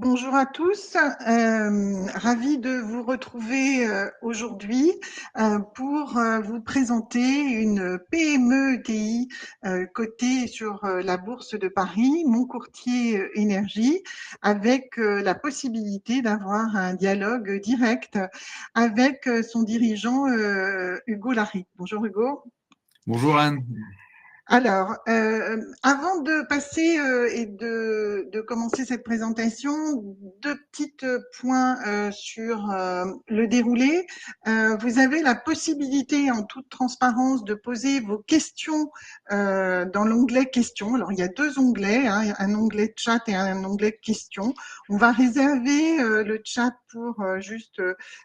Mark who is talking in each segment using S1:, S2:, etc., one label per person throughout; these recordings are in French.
S1: Bonjour à tous, ravie de vous retrouver aujourd'hui pour vous présenter une PME ETI cotée sur la Bourse de Paris, Mon Courtier Énergie, avec la possibilité d'avoir un dialogue direct avec son dirigeant Hugo Laric. Bonjour Hugo.
S2: Bonjour Anne.
S1: Alors, avant de passer et de commencer cette présentation, deux petits points sur le déroulé. Vous avez la possibilité, en toute transparence, de poser vos questions dans l'onglet questions. Alors, il y a deux onglets, hein, un onglet chat et un onglet questions. On va réserver le chat pour juste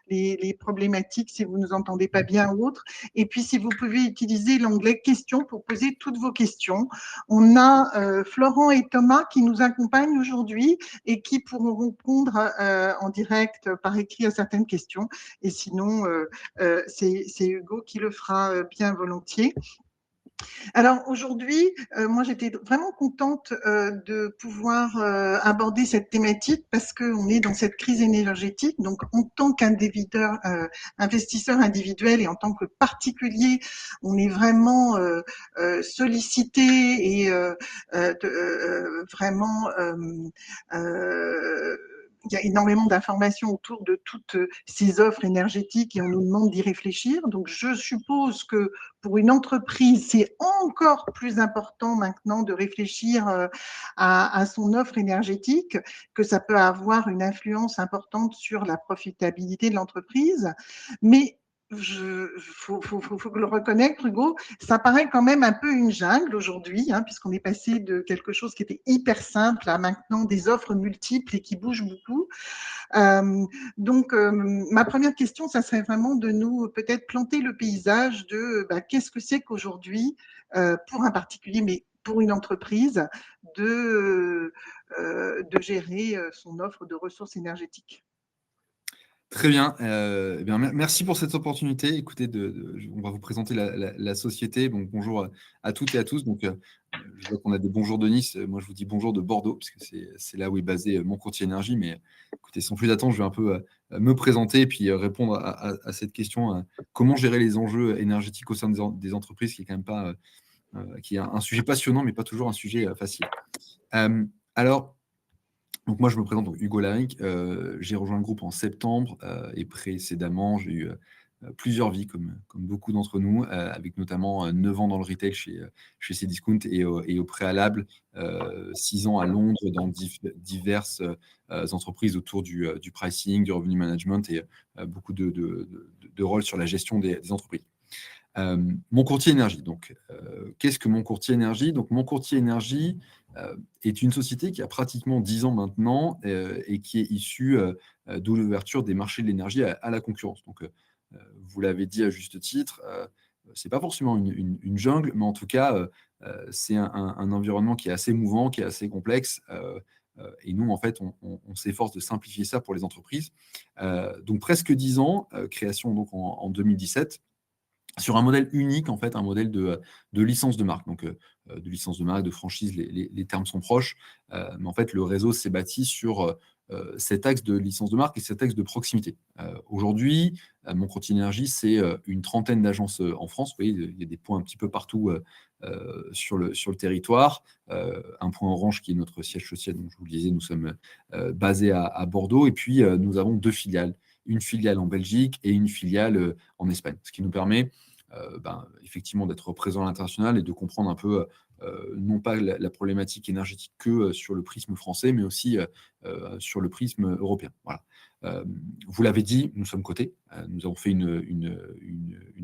S1: les problématiques, si vous ne nous entendez pas bien ou autre. Et puis, si vous pouvez utiliser l'onglet questions pour poser toutes vos questions. On a Florent et Thomas qui nous accompagnent aujourd'hui et qui pourront répondre en direct par écrit à certaines questions. Et sinon, c'est Hugo qui le fera bien volontiers. Alors aujourd'hui, moi j'étais vraiment contente de pouvoir aborder cette thématique parce qu'on est dans cette crise énergétique. Donc en tant qu'individuel, investisseur individuel et en tant que particulier, on est vraiment sollicité et vraiment il y a énormément d'informations autour de toutes ces offres énergétiques et on nous demande d'y réfléchir. Donc, je suppose que pour une entreprise, c'est encore plus important maintenant de réfléchir à son offre énergétique, que ça peut avoir une influence importante sur la profitabilité de l'entreprise. Mais faut le reconnaître, Hugo, ça paraît quand même un peu une jungle aujourd'hui, hein, puisqu'on est passé de quelque chose qui était hyper simple à maintenant des offres multiples et qui bougent beaucoup. Donc, ma première question, ça serait vraiment de nous peut-être planter le paysage de qu'est-ce que c'est qu'aujourd'hui, pour un particulier, mais pour une entreprise, de gérer son offre de ressources énergétiques.
S2: Très bien. Eh bien, merci pour cette opportunité. Écoutez, on va vous présenter la société. Donc, bonjour à toutes et à tous. Donc, je vois qu'on a des bonjours de Nice. Moi, je vous dis bonjour de Bordeaux, puisque c'est là où est basé Mon Courtier Énergie. Mais écoutez, sans plus d'attendre, je vais un peu me présenter et puis répondre à cette question. Comment gérer les enjeux énergétiques au sein des entreprises, qui est quand même pas, qui est un sujet passionnant, mais pas toujours un sujet facile. Alors, donc moi, je me présente, donc Hugo Laric. J'ai rejoint le groupe en septembre et précédemment, j'ai eu plusieurs vies, comme beaucoup d'entre nous, avec notamment 9 ans dans le retail chez Cdiscount et au préalable, 6 ans à Londres dans diverses entreprises autour du pricing, du revenue management et beaucoup de rôles sur la gestion des entreprises. Mon courtier énergie. Donc, qu'est-ce que Mon Courtier Énergie? Donc, Mon Courtier Énergie est une société qui a pratiquement 10 ans maintenant et qui est issue de l'ouverture des marchés de l'énergie à la concurrence. Donc, vous l'avez dit à juste titre, c'est pas forcément une jungle, mais en tout cas, c'est un environnement qui est assez mouvant, qui est assez complexe. Et nous, en fait, on s'efforce de simplifier ça pour les entreprises. Donc, presque 10 ans, création donc en 2017 sur un modèle unique, en fait, un modèle de licence de marque. Donc, de licence de marque, de franchise, les termes sont proches. Mais en fait, le réseau s'est bâti sur cet axe de licence de marque et cet axe de proximité. Aujourd'hui, Mon Courtier Énergie, c'est une trentaine d'agences en France. Vous voyez, il y a des points un petit peu partout sur le territoire. Un point orange qui est notre siège social, donc je vous le disais, nous sommes basés à Bordeaux. Et puis, nous avons 2 filiales. Une filiale en Belgique et une filiale en Espagne. Ce qui nous permet effectivement d'être présent à l'international et de comprendre un peu non pas la problématique énergétique que sur le prisme français, mais aussi sur le prisme européen. Voilà. Vous l'avez dit, nous sommes cotés. Nous avons fait une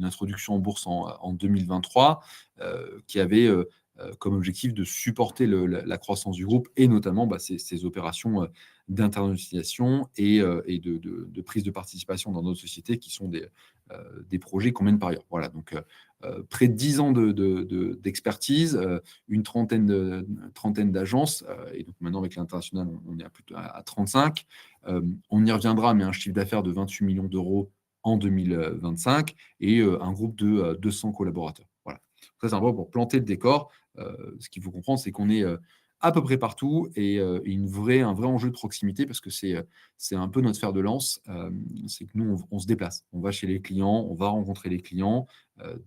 S2: introduction en bourse en 2023 qui avait comme objectif de supporter la croissance du groupe et notamment ces opérations d'internationalisation et de prise de participation dans d'autres sociétés qui sont des projets qu'on mène par ailleurs. Voilà, donc près de 10 ans d'expertise, une trentaine d'agences, et donc maintenant avec l'international, on est à 35. On y reviendra, mais un chiffre d'affaires de 28 millions d'euros en 2025 et un groupe de 200 collaborateurs. Voilà. Ça, c'est un peu pour planter le décor. Ce qu'il faut comprendre, c'est qu'on est à peu près partout et un vrai enjeu de proximité parce que c'est un peu notre fer de lance. C'est que nous, on se déplace. On va chez les clients, on va rencontrer les clients,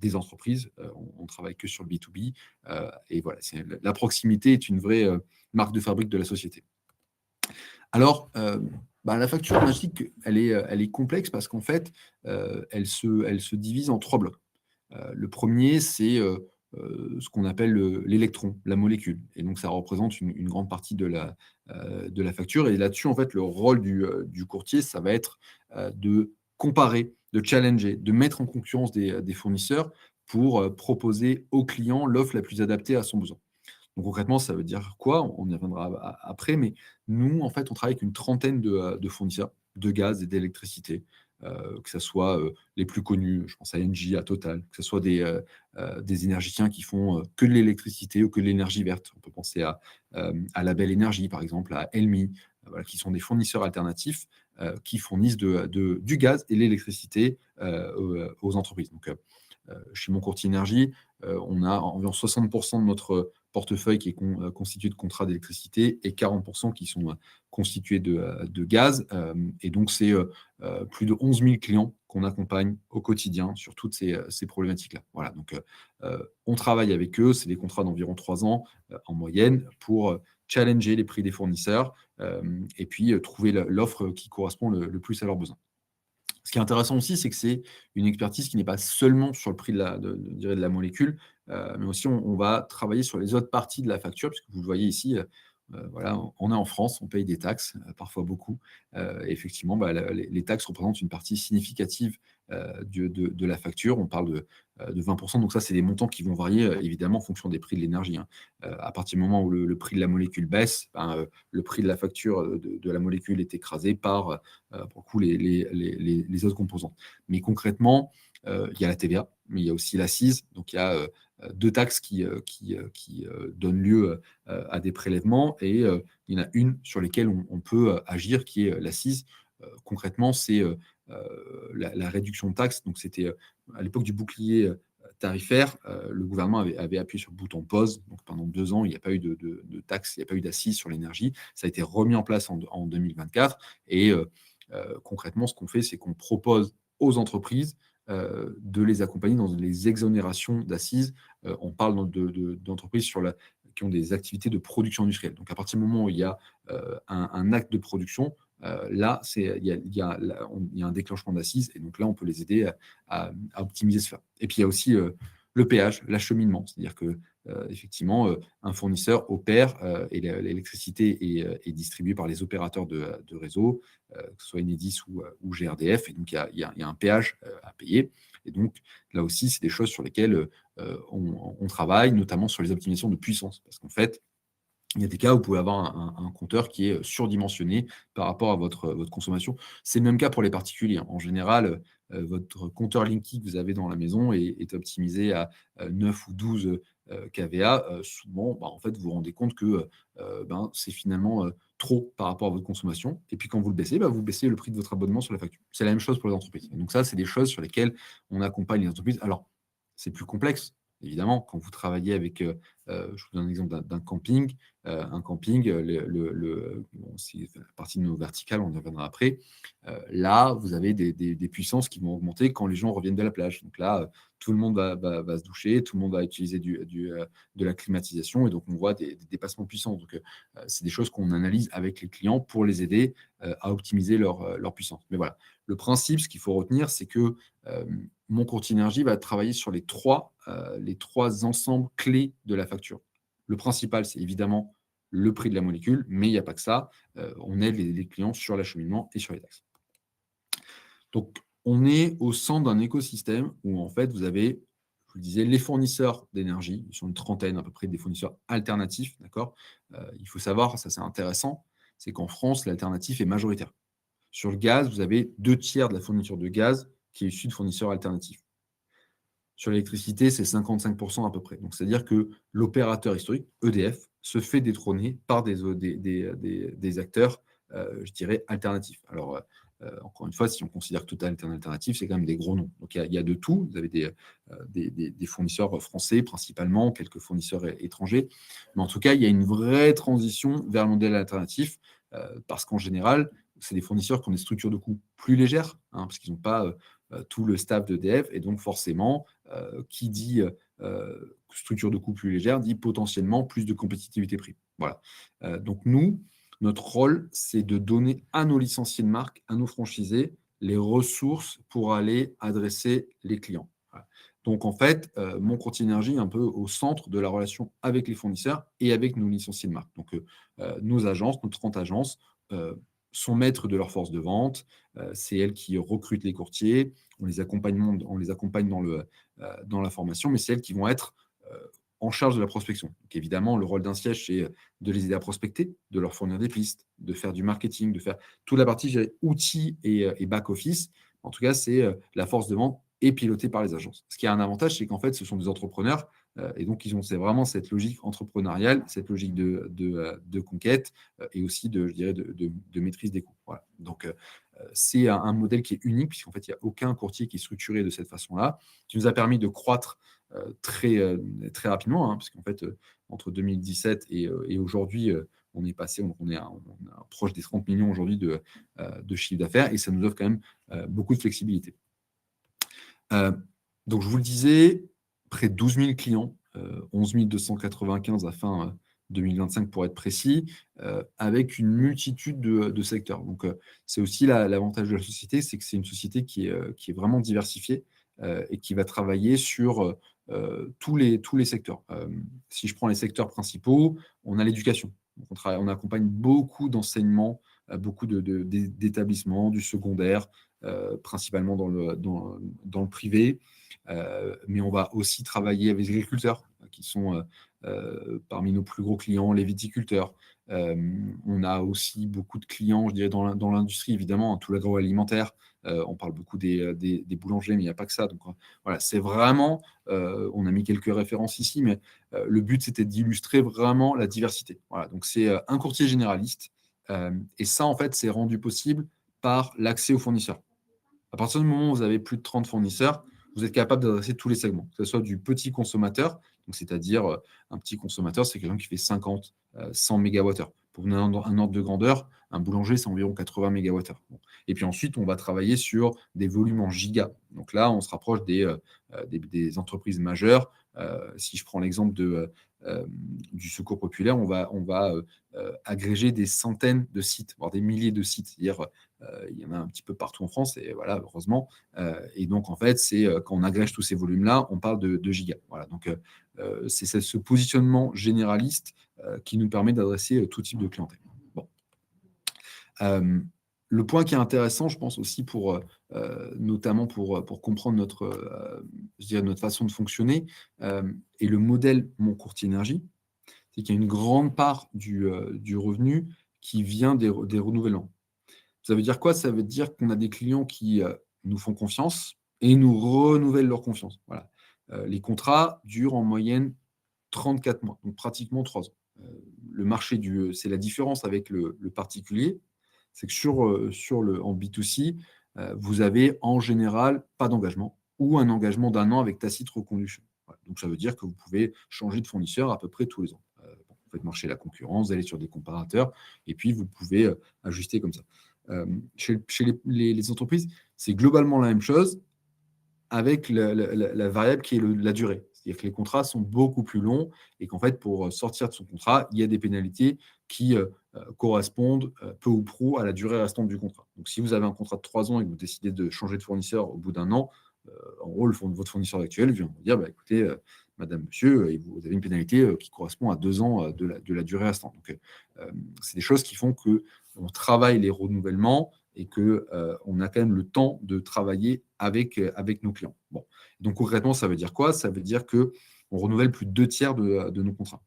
S2: des entreprises. On travaille que sur le B2B. Et voilà, la proximité est une vraie marque de fabrique de la société. Alors, la facture magique, elle est complexe parce qu'en fait, elle se divise en 3 blocs. Le premier, c'est ce qu'on appelle l'électron, la molécule. Et donc, ça représente une grande partie de la facture. Et là-dessus, en fait, le rôle du courtier, ça va être de comparer, de challenger, de mettre en concurrence des fournisseurs pour proposer au client l'offre la plus adaptée à son besoin. Donc concrètement, ça veut dire quoi? On y reviendra après, mais nous, en fait, on travaille avec une trentaine de fournisseurs de gaz et d'électricité, que ça soit, les plus connus, je pense à Engie, à Total, que ce soit des énergéticiens qui font, que de l'électricité ou que de l'énergie verte. On peut penser à Label Énergie, par exemple, à Elmi, voilà, qui sont des fournisseurs alternatifs, qui fournissent du gaz et l'électricité, aux entreprises. Donc, chez Mon Courtier Énergie, on a environ 60 de notre portefeuille qui est constitué de contrats d'électricité et 40 qui sont constitués de gaz. Et donc, c'est plus de 11 000 clients qu'on accompagne au quotidien sur toutes ces problématiques-là. Voilà, donc on travaille avec eux, c'est des contrats d'environ 3 ans en moyenne pour challenger les prix des fournisseurs et puis trouver l'offre qui correspond le plus à leurs besoins. Ce qui est intéressant aussi, c'est que c'est une expertise qui n'est pas seulement sur le prix de la molécule, mais aussi on va travailler sur les autres parties de la facture, puisque vous le voyez ici, voilà, on est en France, on paye des taxes, parfois beaucoup. Et effectivement, les taxes représentent une partie significative de la facture. On parle de 20 donc ça, c'est des montants qui vont varier, évidemment, en fonction des prix de l'énergie, hein. À partir du moment où le prix de la molécule baisse, le prix de la facture de la molécule est écrasé par, pour le coup, les autres composants. Mais concrètement, il y a la TVA, mais il y a aussi l'accise. Donc, il y a 2 taxes qui donnent lieu à des prélèvements et il y en a une sur lesquelles on peut agir, qui est l'accise. Concrètement, c'est la réduction de taxes. Donc, c'était à l'époque du bouclier tarifaire, le gouvernement avait appuyé sur le bouton pause. Donc, pendant 2 ans, il n'y a pas eu de taxes, il n'y a pas eu d'accise sur l'énergie. Ça a été remis en place en 2024. Et concrètement, ce qu'on fait, c'est qu'on propose aux entreprises de les accompagner dans les exonérations d'assises. On parle d'entreprises qui ont des activités de production industrielle. Donc, à partir du moment où il y a un acte de production, là, il y a un déclenchement d'assises. Et donc là, on peut les aider à optimiser cela. Et puis, il y a aussi le péage, l'acheminement. C'est-à-dire que effectivement, un fournisseur opère et l'électricité est distribuée par les opérateurs de réseau, que ce soit Enedis ou GRDF. Et donc, il y a un péage à payer. Et donc, là aussi, c'est des choses sur lesquelles on travaille, notamment sur les optimisations de puissance. Parce qu'en fait, il y a des cas où vous pouvez avoir un compteur qui est surdimensionné par rapport à votre consommation. C'est le même cas pour les particuliers, hein. En général, votre compteur Linky que vous avez dans la maison est optimisé à 9 ou 12 kVA. Souvent, en fait, vous vous rendez compte que c'est finalement trop par rapport à votre consommation. Et puis quand vous le baissez, vous baissez le prix de votre abonnement sur la facture. C'est la même chose pour les entreprises. Et donc ça, c'est des choses sur lesquelles on accompagne les entreprises. Alors, c'est plus complexe, évidemment, quand vous travaillez avec, je vous donne un exemple d'un camping. Un camping, c'est partie de nos verticales, on y reviendra après. Là, vous avez des puissances qui vont augmenter quand les gens reviennent de la plage. Donc là, tout le monde va se doucher, tout le monde va utiliser de la climatisation, et donc on voit des dépassements puissants. Donc, c'est des choses qu'on analyse avec les clients pour les aider à optimiser leur puissance. Mais voilà, le principe, ce qu'il faut retenir, c'est que Mon Courtier Énergie va travailler sur les trois ensembles clés de la facture. Le principal, c'est évidemment le prix de la molécule, mais il n'y a pas que ça. On aide les clients sur l'acheminement et sur les taxes. Donc, on est au centre d'un écosystème où, en fait, vous avez, je vous le disais, les fournisseurs d'énergie. Ils sont une trentaine à peu près des fournisseurs alternatifs. D'accord. Il faut savoir, ça c'est intéressant, c'est qu'en France, l'alternatif est majoritaire. Sur le gaz, vous avez 2 tiers de la fourniture de gaz qui est issue de fournisseurs alternatifs. Sur l'électricité, c'est 55% à peu près. Donc, c'est-à-dire que l'opérateur historique, EDF, se fait détrôner par des acteurs, je dirais, alternatifs. Alors, encore une fois, si on considère que Total est un alternatif, c'est quand même des gros noms. Donc, il y a de tout. Vous avez des fournisseurs français principalement, quelques fournisseurs étrangers. Mais en tout cas, il y a une vraie transition vers le modèle alternatif parce qu'en général, c'est des fournisseurs qui ont des structures de coûts plus légères, parce qu'ils n'ont pas tout le staff d'EDF. Et donc, forcément, qui dit structure de coûts plus légère dit potentiellement plus de compétitivité prix. Voilà. Donc, nous, notre rôle, c'est de donner à nos licenciés de marque, à nos franchisés, les ressources pour aller adresser les clients. Voilà. Donc, en fait, mon courtier énergie est un peu au centre de la relation avec les fournisseurs et avec nos licenciés de marque. Donc, nos agences, nos 30 agences, sont maîtres de leur force de vente. C'est elles qui recrutent les courtiers. On les accompagne dans la formation, mais c'est elles qui vont être en charge de la prospection. Donc, évidemment, le rôle d'un siège, c'est de les aider à prospecter, de leur fournir des pistes, de faire du marketing, de faire toute la partie outils et back-office. En tout cas, c'est la force de vente est pilotée par les agences. Ce qui a un avantage, c'est qu'en fait, ce sont des entrepreneurs et donc c'est vraiment cette logique entrepreneuriale, cette logique de conquête et aussi de maîtrise des coûts. Voilà. Donc, c'est un modèle qui est unique, puisqu'en fait, il n'y a aucun courtier qui est structuré de cette façon-là, qui nous a permis de croître très rapidement, puisqu'en fait, entre 2017 et aujourd'hui, on est passé, on est proche des 30 millions aujourd'hui de chiffre d'affaires, et ça nous offre quand même beaucoup de flexibilité. Donc, je vous le disais, près de 12 000 clients, 11 295 à fin 2025 pour être précis, avec une multitude de secteurs. Donc, c'est aussi l'avantage de la société, c'est que c'est une société qui est vraiment diversifiée et qui va travailler sur tous les secteurs. Si je prends les secteurs principaux, on a l'éducation. On accompagne beaucoup d'enseignements, beaucoup d'établissements, du secondaire, principalement dans le privé. Mais on va aussi travailler avec les agriculteurs, qui sont parmi nos plus gros clients, les viticulteurs. On a aussi beaucoup de clients, je dirais, dans l'industrie, évidemment, tout l'agroalimentaire. On parle beaucoup des boulangers, mais il n'y a pas que ça. Donc, voilà, c'est vraiment, on a mis quelques références ici, mais le but, c'était d'illustrer vraiment la diversité. Voilà, donc c'est un courtier généraliste. Et ça, en fait, c'est rendu possible par l'accès aux fournisseurs. À partir du moment où vous avez plus de 30 fournisseurs, vous êtes capable d'adresser tous les segments, que ce soit du petit consommateur, c'est-à-dire un petit consommateur, c'est quelqu'un qui fait 50, 100 MWh. Pour vous donner un ordre de grandeur, un boulanger, c'est environ 80 MWh. Bon. Et puis ensuite, on va travailler sur des volumes en gigas. Donc là, on se rapproche des entreprises majeures. Si je prends l'exemple du Secours populaire, on va agréger des centaines de sites, voire des milliers de sites. C'est-à-dire, il y en a un petit peu partout en France, et voilà, heureusement. Et donc, en fait, c'est quand on agrège tous ces volumes-là, on parle de gigas. Voilà, donc, c'est ce positionnement généraliste qui nous permet d'adresser tout type de clientèle. Bon. Le point qui est intéressant, je pense aussi notamment pour comprendre notre façon de fonctionner et le modèle Mon Courtier Énergie, c'est qu'il y a une grande part du revenu qui vient des renouvellements. Ça veut dire quoi? Ça veut dire qu'on a des clients qui nous font confiance et nous renouvellent leur confiance. Voilà. Les contrats durent en moyenne 34 mois, donc pratiquement 3 ans. Le marché c'est la différence avec le particulier, c'est que en B2C, vous avez en général pas d'engagement ou un engagement d'1 an avec tacite reconduction. Voilà. Donc ça veut dire que vous pouvez changer de fournisseur à peu près tous les ans. Vous faites marcher la concurrence, vous allez sur des comparateurs et puis vous pouvez ajuster comme ça. Chez les entreprises, c'est globalement la même chose avec la variable qui est la durée. C'est-à-dire que les contrats sont beaucoup plus longs et qu'en fait, pour sortir de son contrat, il y a des pénalités qui correspondent peu ou prou à la durée restante du contrat. Donc, si vous avez un contrat de 3 ans et que vous décidez de changer de fournisseur au bout d'1 an, en gros, votre fournisseur actuel vient vous dire, écoutez, madame, monsieur, vous avez une pénalité qui correspond à 2 ans de la durée restante. Donc, c'est des choses qui font qu'on travaille les renouvellements et qu'on a quand même le temps de travailler avec nos clients. Bon. Donc, concrètement, ça veut dire quoi? Ça veut dire qu'on renouvelle plus de 2/3 de nos contrats.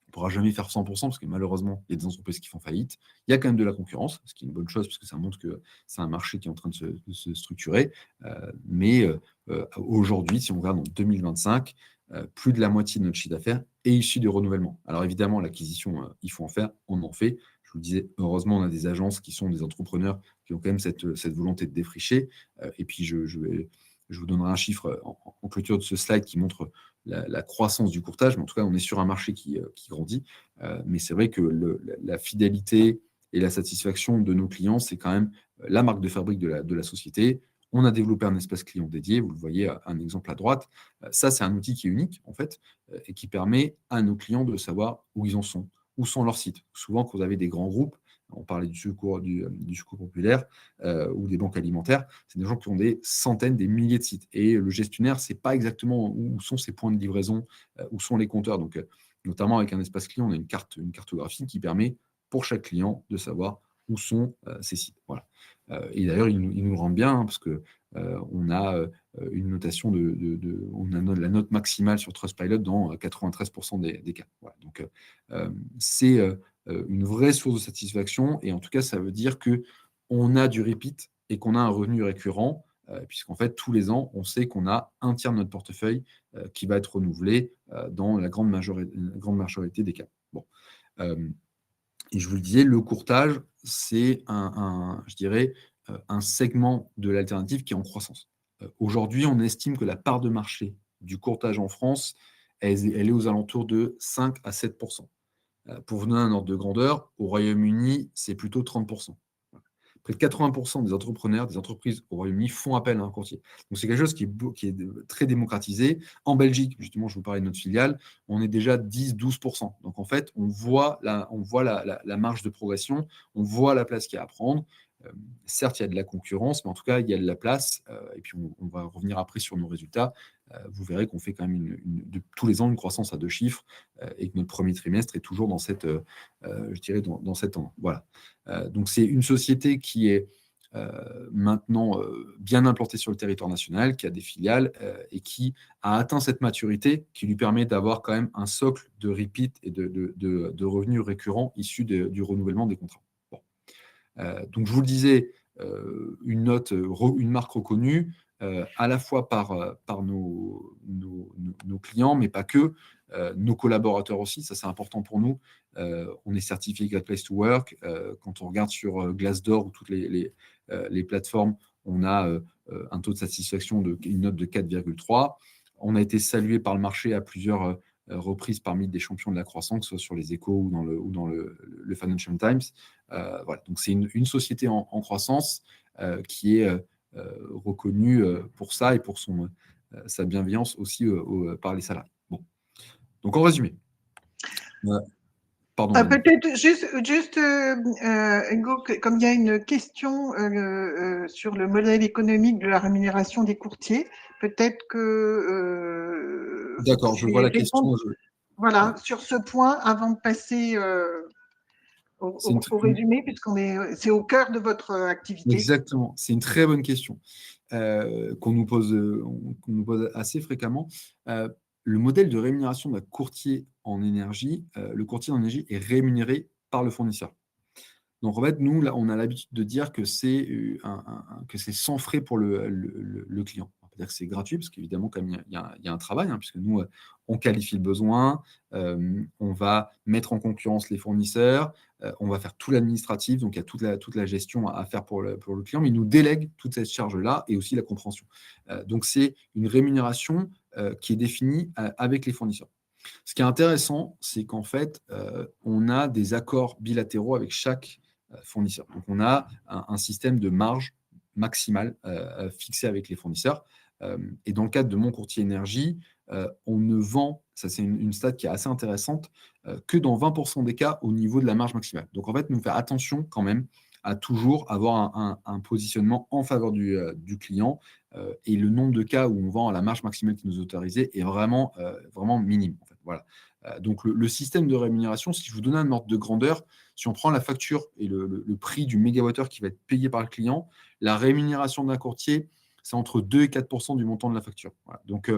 S2: On ne pourra jamais faire 100% parce que malheureusement, il y a des entreprises qui font faillite. Il y a quand même de la concurrence, ce qui est une bonne chose parce que ça montre que c'est un marché qui est en train de se structurer. Mais aujourd'hui, si on regarde en 2025, plus de la moitié de notre chiffre d'affaires est issu de renouvellement. Alors évidemment, l'acquisition, il faut en faire, on en fait. Je vous le disais, heureusement, on a des agences qui sont des entrepreneurs qui ont quand même cette volonté de défricher. Et puis, je vous donnerai un chiffre en clôture de ce slide qui montre la croissance du courtage. Mais en tout cas, on est sur un marché qui grandit. Mais c'est vrai que la fidélité et la satisfaction de nos clients, c'est quand même la marque de fabrique de la société. On a développé un espace client dédié, vous le voyez, un exemple à droite. Ça, c'est un outil qui est unique, en fait, et qui permet à nos clients de savoir où ils en sont, où sont leurs sites. Souvent, quand vous avez des grands groupes, on parlait du secours populaire ou des banques alimentaires, c'est des gens qui ont des centaines, des milliers de sites. Et le gestionnaire ne sait pas exactement où sont ses points de livraison, où sont les compteurs. Donc, notamment avec un espace client, on a une cartographie qui permet pour chaque client de savoir où sont ces sites. Voilà. Et d'ailleurs, ils nous le rendent bien, hein, parce que on a une notation on a la note maximale sur Trustpilot dans 93% des cas. Voilà. Donc, c'est une vraie source de satisfaction, et en tout cas, ça veut dire qu'on a du repeat et qu'on a un revenu récurrent, puisqu'en fait, tous les ans, on sait qu'on a un tiers de notre portefeuille qui va être renouvelé dans la grande majorité des cas. Bon. Et je vous le disais, le courtage, c'est je dirais, un segment de l'alternative qui est en croissance. Aujourd'hui, on estime que la part de marché du courtage en France, elle est aux alentours de 5 à 7%. Pour vous donner un ordre de grandeur, au Royaume-Uni, c'est plutôt 30%. Près de 80% des entrepreneurs, des entreprises au Royaume-Uni font appel à un courtier. Donc, c'est quelque chose qui est très démocratisé. En Belgique, justement, je vous parlais de notre filiale, on est déjà 10-12%. Donc, en fait, on voit la marge de progression, on voit la place qu'il y a à prendre. Certes, il y a de la concurrence, mais en tout cas, il y a de la place. Et puis, on va revenir après sur nos résultats. Vous verrez qu'on fait quand même tous les ans une croissance à 2 chiffres et que notre premier trimestre est toujours dans cette, je dirais, dans cet an. Voilà. Donc, c'est une société qui est maintenant bien implantée sur le territoire national, qui a des filiales et qui a atteint cette maturité qui lui permet d'avoir quand même un socle de repeat et de revenus récurrents issus du renouvellement des contrats. Bon. Donc, je vous le disais, une marque reconnue, à la fois par nos clients, mais pas que, nos collaborateurs aussi, ça c'est important pour nous. On est certifié Great Place to Work. Quand on regarde sur Glassdoor ou toutes les plateformes, on a un taux de satisfaction une note de 4,3. On a été salué par le marché à plusieurs reprises parmi des champions de la croissance, que ce soit sur les Échos ou dans le Financial Times. Voilà. Donc c'est une société en croissance qui est reconnue pour ça et pour sa bienveillance aussi par les salariés. Bon. Donc en résumé, pardon.
S1: Peut-être juste Hugo, comme il y a une question sur le modèle économique de la rémunération des courtiers, peut-être que
S2: D'accord, je vois la question.
S1: Voilà, sur ce point, avant de passer au résumé, c'est au cœur de votre activité.
S2: Exactement, c'est une très bonne question qu'on nous pose assez fréquemment. Le modèle de rémunération d'un courtier en énergie, le courtier en énergie est rémunéré par le fournisseur. Donc en fait, nous, là, on a l'habitude de dire que c'est sans frais pour le client. On peut dire que c'est gratuit, parce qu'évidemment, comme il y a un travail, hein, puisque nous, on qualifie le besoin, on va mettre en concurrence les fournisseurs, on va faire tout l'administratif, donc il y a toute la gestion à faire pour le client, mais il nous délègue toute cette charge-là et aussi la compréhension. Donc c'est une rémunération qui est définie avec les fournisseurs. Ce qui est intéressant, c'est qu'en fait, on a des accords bilatéraux avec chaque fournisseur. Donc, on a un système de marge maximale fixé avec les fournisseurs. Et dans le cadre de mon courtier énergie, on ne vend, ça c'est une stat qui est assez intéressante, que dans 20% des cas au niveau de la marge maximale. Donc, en fait, nous faire attention quand même à toujours avoir un positionnement en faveur du client. Et le nombre de cas où on vend à la marge maximale qui nous est autorisée est vraiment minime. En fait. Voilà. Donc, le système de rémunération, si je vous donne un ordre de grandeur, si on prend la facture et le prix du mégawattheure qui va être payé par le client, la rémunération d'un courtier, c'est entre 2 et 4% du montant de la facture. Voilà. Donc,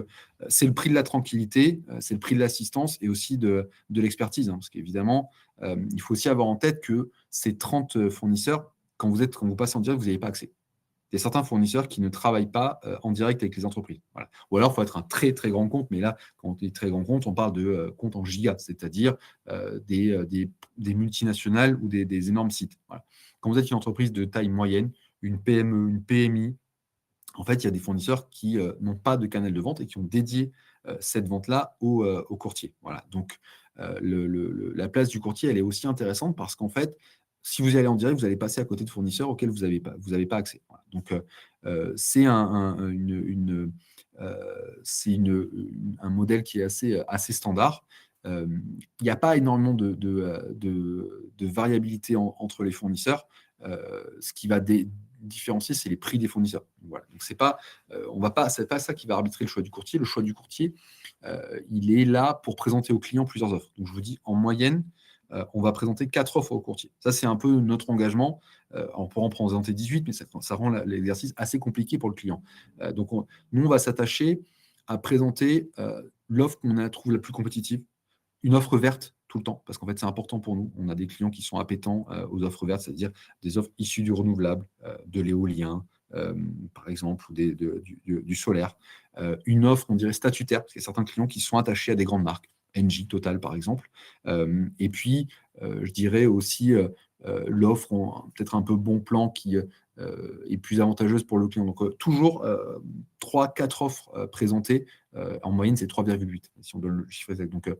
S2: c'est le prix de la tranquillité, c'est le prix de l'assistance et aussi de l'expertise. Hein, parce qu'évidemment, il faut aussi avoir en tête que ces 30 fournisseurs, quand vous passez en direct, vous n'avez pas accès. il y a certains fournisseurs qui ne travaillent pas en direct avec les entreprises. Voilà. Ou alors, il faut être un très, très grand compte. Mais là, quand on dit très grand compte, on parle de comptes en gigas, c'est-à-dire des multinationales ou des énormes sites. Voilà. Quand vous êtes une entreprise de taille moyenne, une PME, une PMI, en fait, il y a des fournisseurs qui n'ont pas de canal de vente et qui ont dédié cette vente-là au courtier. Voilà. Donc, la place du courtier, elle est aussi intéressante parce qu'en fait, si vous y allez en direct, vous allez passer à côté de fournisseurs auxquels vous avez pas accès. Voilà. Donc, c'est un modèle qui est assez standard. Il n'y a pas énormément de variabilité entre les fournisseurs. Ce qui va différencier, c'est les prix des fournisseurs. Voilà. Donc, c'est pas ça qui va arbitrer le choix du courtier. Le choix du courtier, il est là pour présenter aux clients plusieurs offres. Donc, je vous dis, en moyenne, on va présenter 4 offres au courtier. Ça, c'est un peu notre engagement. On pourra en présenter 18, mais ça rend l'exercice assez compliqué pour le client. Donc, nous, on va s'attacher à présenter l'offre qu'on trouve la plus compétitive, une offre verte tout le temps, parce qu'en fait, c'est important pour nous. On a des clients qui sont appétents aux offres vertes, c'est-à-dire des offres issues du renouvelable, de l'éolien, par exemple, ou du solaire. Une offre, on dirait, statutaire, parce qu'il y a certains clients qui sont attachés à des grandes marques, Engie, Total, par exemple. Et puis, je dirais aussi l'offre, peut-être un peu bon plan qui est plus avantageuse pour le client. Donc, toujours 3-4 offres présentées. En moyenne, c'est 3,8, si on donne le chiffre exact. Donc,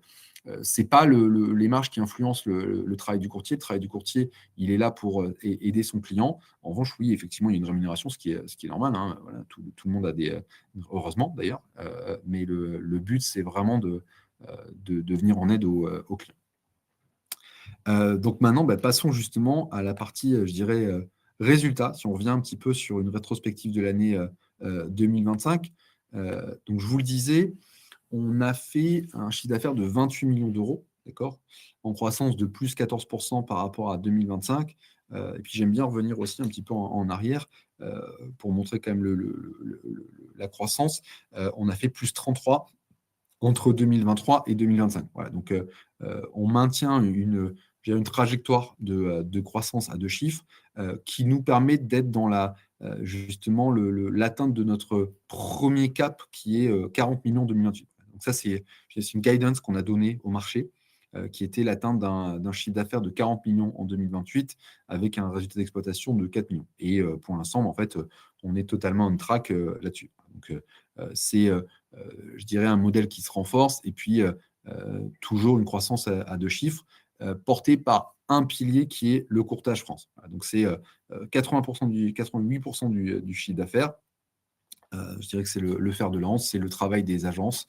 S2: ce n'est pas les marges qui influencent le travail du courtier. Le travail du courtier, il est là pour aider son client. En revanche, oui, effectivement, il y a une rémunération, ce qui est normal. Hein. Voilà, tout le monde a heureusement d'ailleurs, mais le but, c'est vraiment de venir en aide aux clients. Donc maintenant, passons justement à la partie, je dirais, résultats. Si on revient un petit peu sur une rétrospective de l'année 2025. Donc, je vous le disais, on a fait un chiffre d'affaires de 28 millions d'euros, d'accord, en croissance de plus 14% par rapport à 2025. Et puis, j'aime bien revenir aussi un petit peu en arrière pour montrer quand même la croissance. On a fait plus 33 entre 2023 et 2025. Voilà, donc, on maintient une trajectoire de croissance à 2 chiffres qui nous permet d'être dans justement l'atteinte de notre premier cap qui est 40 millions en 2028. Donc ça, c'est une guidance qu'on a donnée au marché qui était l'atteinte d'un chiffre d'affaires de 40 millions en 2028 avec un résultat d'exploitation de 4 millions. Et pour l'instant, en fait, on est totalement on track là-dessus. Donc, c'est, je dirais, un modèle qui se renforce et puis toujours une croissance à 2 chiffres portée par un pilier qui est le courtage France. Voilà, donc, c'est 88% du chiffre d'affaires. Je dirais que c'est le fer de lance, c'est le travail des agences.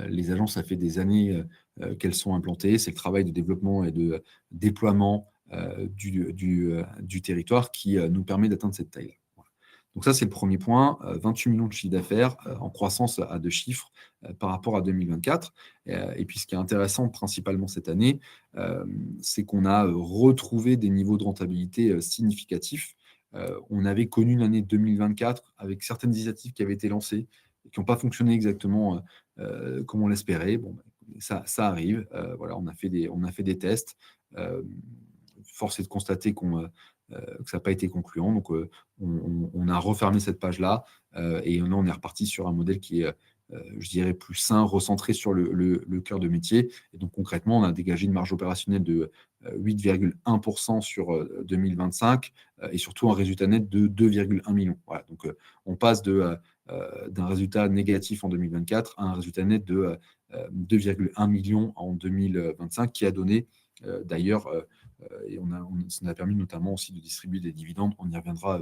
S2: Les agences, ça fait des années qu'elles sont implantées. C'est le travail de développement et de déploiement du territoire qui nous permet d'atteindre cette taille. Voilà. Donc ça, c'est le premier point. 28 millions de chiffre d'affaires en croissance à 2 chiffres par rapport à 2024. Et puis, ce qui est intéressant principalement cette année, c'est qu'on a retrouvé des niveaux de rentabilité significatifs. On avait connu une année 2024 avec certaines initiatives qui avaient été lancées et qui n'ont pas fonctionné exactement comme on l'espérait. Bon, ça arrive. Voilà, on a fait des tests. Force est de constater que ça n'a pas été concluant. Donc, on a refermé cette page-là et là, on est reparti sur un modèle qui est, je dirais, plus sain, recentré sur le cœur de métier. Et donc, concrètement, on a dégagé une marge opérationnelle de 8,1% sur 2025 et surtout un résultat net de 2,1 millions. Voilà, donc, on passe d'un résultat négatif en 2024 à un résultat net de 2,1 millions en 2025 qui a donné d'ailleurs, et ça nous a permis notamment aussi de distribuer des dividendes. On y reviendra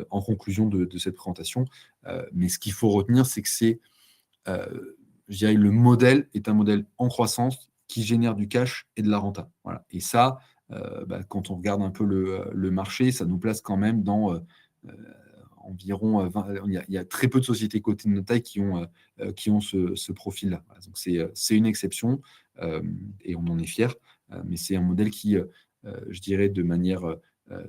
S2: en conclusion de cette présentation. Mais ce qu'il faut retenir, c'est que je dirais, le modèle est un modèle en croissance qui génère du cash et de la renta. Voilà. Et ça, quand on regarde un peu le marché, ça nous place quand même dans environ 20, il y a très peu de sociétés cotées de notre taille qui ont ce profil-là. Voilà. Donc, c'est une exception et on en est fier. Mais c'est un modèle qui, je dirais, de manière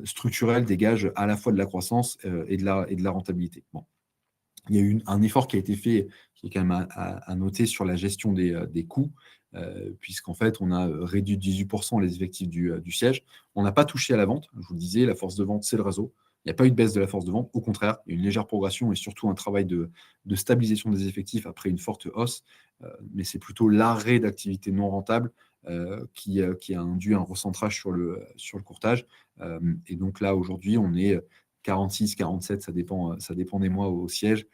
S2: structurelle, dégage à la fois de la croissance et de la rentabilité. Bon. Il y a eu un effort qui a été fait, qui est quand même à noter sur la gestion des coûts, puisqu'en fait, on a réduit de 18% les effectifs du siège. On n'a pas touché à la vente. Je vous le disais, la force de vente, c'est le réseau. Il n'y a pas eu de baisse de la force de vente. Au contraire, il y a une légère progression et surtout un travail de stabilisation des effectifs après une forte hausse. Mais c'est plutôt l'arrêt d'activité non rentable qui a induit un recentrage sur le courtage. Et donc là, aujourd'hui, on est 46, 47, ça dépend des mois au siège,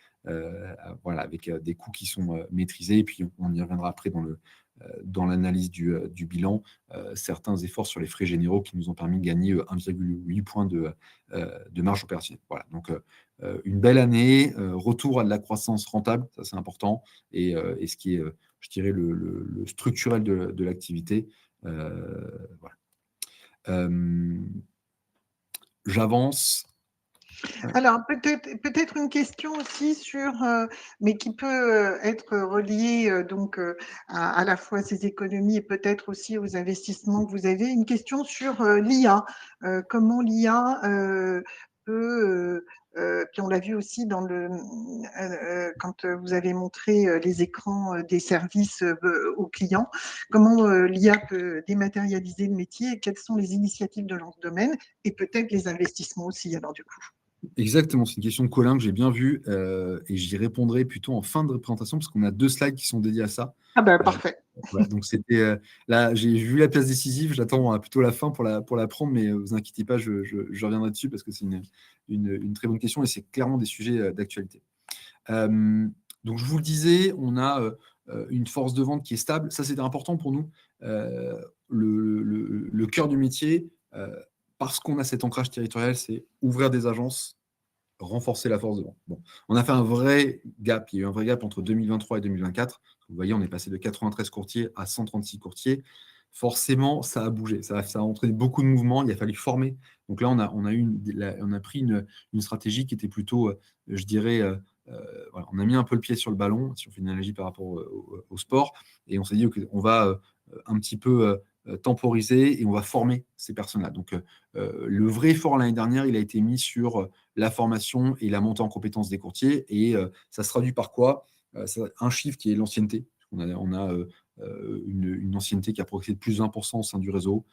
S2: voilà, avec des coûts qui sont maîtrisés. Et puis, on y reviendra après dans l'analyse du bilan, certains efforts sur les frais généraux qui nous ont permis de gagner 1,8 points de marge opérationnelle. Voilà, donc une belle année, retour à de la croissance rentable, ça c'est important, et ce qui est, je dirais, le structurel de l'activité. Voilà. J'avance.
S1: Alors, peut-être une question aussi sur, mais qui peut être reliée donc à la fois à ces économies et peut-être aussi aux investissements que vous avez. Une question sur l'IA. Comment l'IA peut, puis on l'a vu aussi quand vous avez montré les écrans des services aux clients, comment l'IA peut dématérialiser le métier et quelles sont les initiatives de ce domaine et peut-être les investissements aussi, alors du coup.
S2: Exactement, c'est une question de Colin que j'ai bien vue et j'y répondrai plutôt en fin de présentation parce qu'on a 2 slides qui sont dédiés à ça.
S1: Ah ben
S2: Euh,
S1: parfait.
S2: voilà, donc c'était là, j'ai vu la place décisive, j'attends plutôt la fin pour la prendre, mais vous inquiétez pas, je reviendrai dessus parce que c'est une très bonne question et c'est clairement des sujets d'actualité. Donc je vous le disais, on a une force de vente qui est stable, ça c'était important pour nous. Le cœur du métier, parce qu'on a cet ancrage territorial, c'est ouvrir des agences, renforcer la force de vente. Bon, on a fait un vrai gap. Il y a eu un vrai gap entre 2023 et 2024. Vous voyez, on est passé de 93 courtiers à 136 courtiers. Forcément, ça a bougé. Ça a entraîné beaucoup de mouvements. Il a fallu former. Donc là, on a pris une stratégie qui était plutôt, je dirais, voilà, on a mis un peu le pied sur le ballon, si on fait une analogie par rapport au sport, et on s'est dit, OK, on va un petit peu temporiser et on va former ces personnes-là. Donc, le vrai effort l'année dernière, il a été mis sur la formation et la montée en compétences des courtiers. Et ça se traduit par quoi? Un chiffre qui est l'ancienneté. On a une ancienneté qui a progressé de plus de 20% au sein du réseau,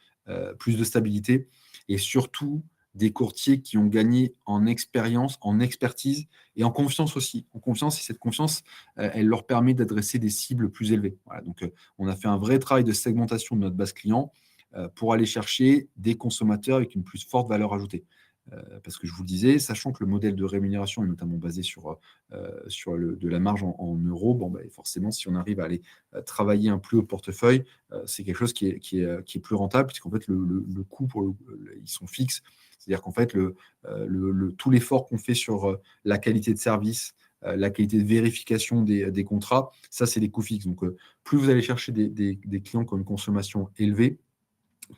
S2: plus de stabilité, et surtout des courtiers qui ont gagné en expérience, en expertise et en confiance aussi. En confiance, et cette confiance, elle leur permet d'adresser des cibles plus élevées. Voilà, donc, on a fait un vrai travail de segmentation de notre base client pour aller chercher des consommateurs avec une plus forte valeur ajoutée. Parce que je vous le disais, sachant que le modèle de rémunération est notamment basé sur de la marge en euros, bon, bah, forcément, si on arrive à aller travailler un plus haut portefeuille, c'est quelque chose qui est plus rentable, puisqu'en fait, le coût, ils sont fixes. C'est-à-dire qu'en fait, tout l'effort qu'on fait sur la qualité de service, la qualité de vérification des contrats, ça, c'est des coûts fixes. Donc, plus vous allez chercher des clients qui ont une consommation élevée,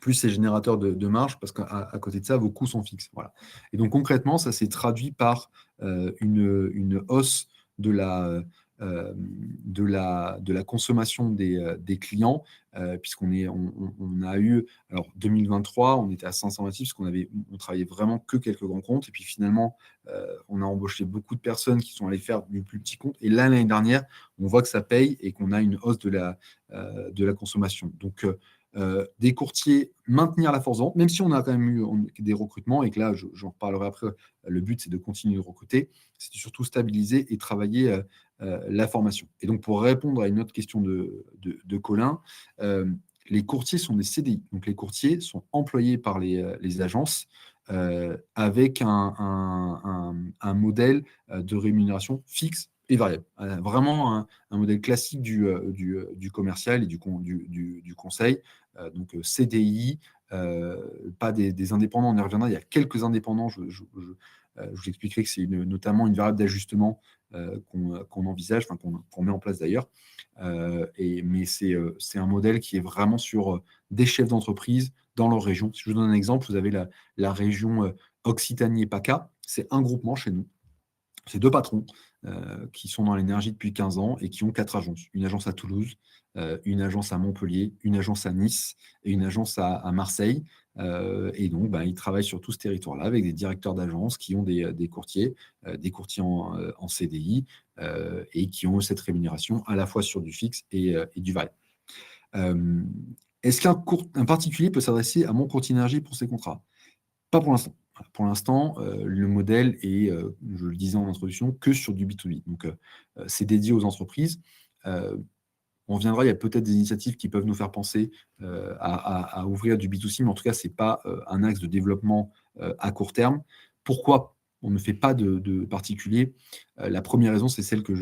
S2: plus c'est générateur de marge, parce qu'à côté de ça, vos coûts sont fixes. Voilà. Et donc concrètement, ça s'est traduit par une hausse de la consommation des clients, puisqu'on a eu, alors 2023, on était à 526, parce on travaillait vraiment que quelques grands comptes, et puis finalement, on a embauché beaucoup de personnes qui sont allées faire du plus petit compte, et là, l'année dernière, on voit que ça paye et qu'on a une hausse de la consommation. Donc, des courtiers maintenir la force de vente, même si on a quand même eu des recrutements, et que là, j'en reparlerai après, le but, c'est de continuer de recruter, c'est surtout stabiliser et travailler la formation. Et donc, pour répondre à une autre question de Colin, les courtiers sont des CDI. Donc, les courtiers sont employés par les agences avec un modèle de rémunération fixe et variable. Vraiment un modèle classique du commercial et du conseil. Donc CDI, pas des indépendants, on y reviendra. Il y a quelques indépendants, je vous expliquerai que c'est notamment une variable d'ajustement qu'on envisage, enfin, qu'on met en place d'ailleurs. Mais c'est un modèle qui est vraiment sur des chefs d'entreprise dans leur région. Si je vous donne un exemple, vous avez la région Occitanie et PACA, c'est un groupement chez nous. C'est 2 patrons qui sont dans l'énergie depuis 15 ans et qui ont 4 agences. Une agence à Toulouse, une agence à Montpellier, une agence à Nice et une agence à Marseille. Et donc, ils travaillent sur tout ce territoire-là avec des directeurs d'agence qui ont des courtiers en CDI et qui ont cette rémunération à la fois sur du fixe et du variable. Est-ce qu'un particulier peut s'adresser à mon courtier énergie pour ses contrats? Pas pour l'instant. Voilà. Pour l'instant, le modèle est, je le disais en introduction, que sur du B2B. Donc, c'est dédié aux entreprises. On viendra, il y a peut-être des initiatives qui peuvent nous faire penser à ouvrir du B2C, mais en tout cas, ce n'est pas un axe de développement à court terme. Pourquoi on ne fait pas de particulier? La première raison, c'est celle que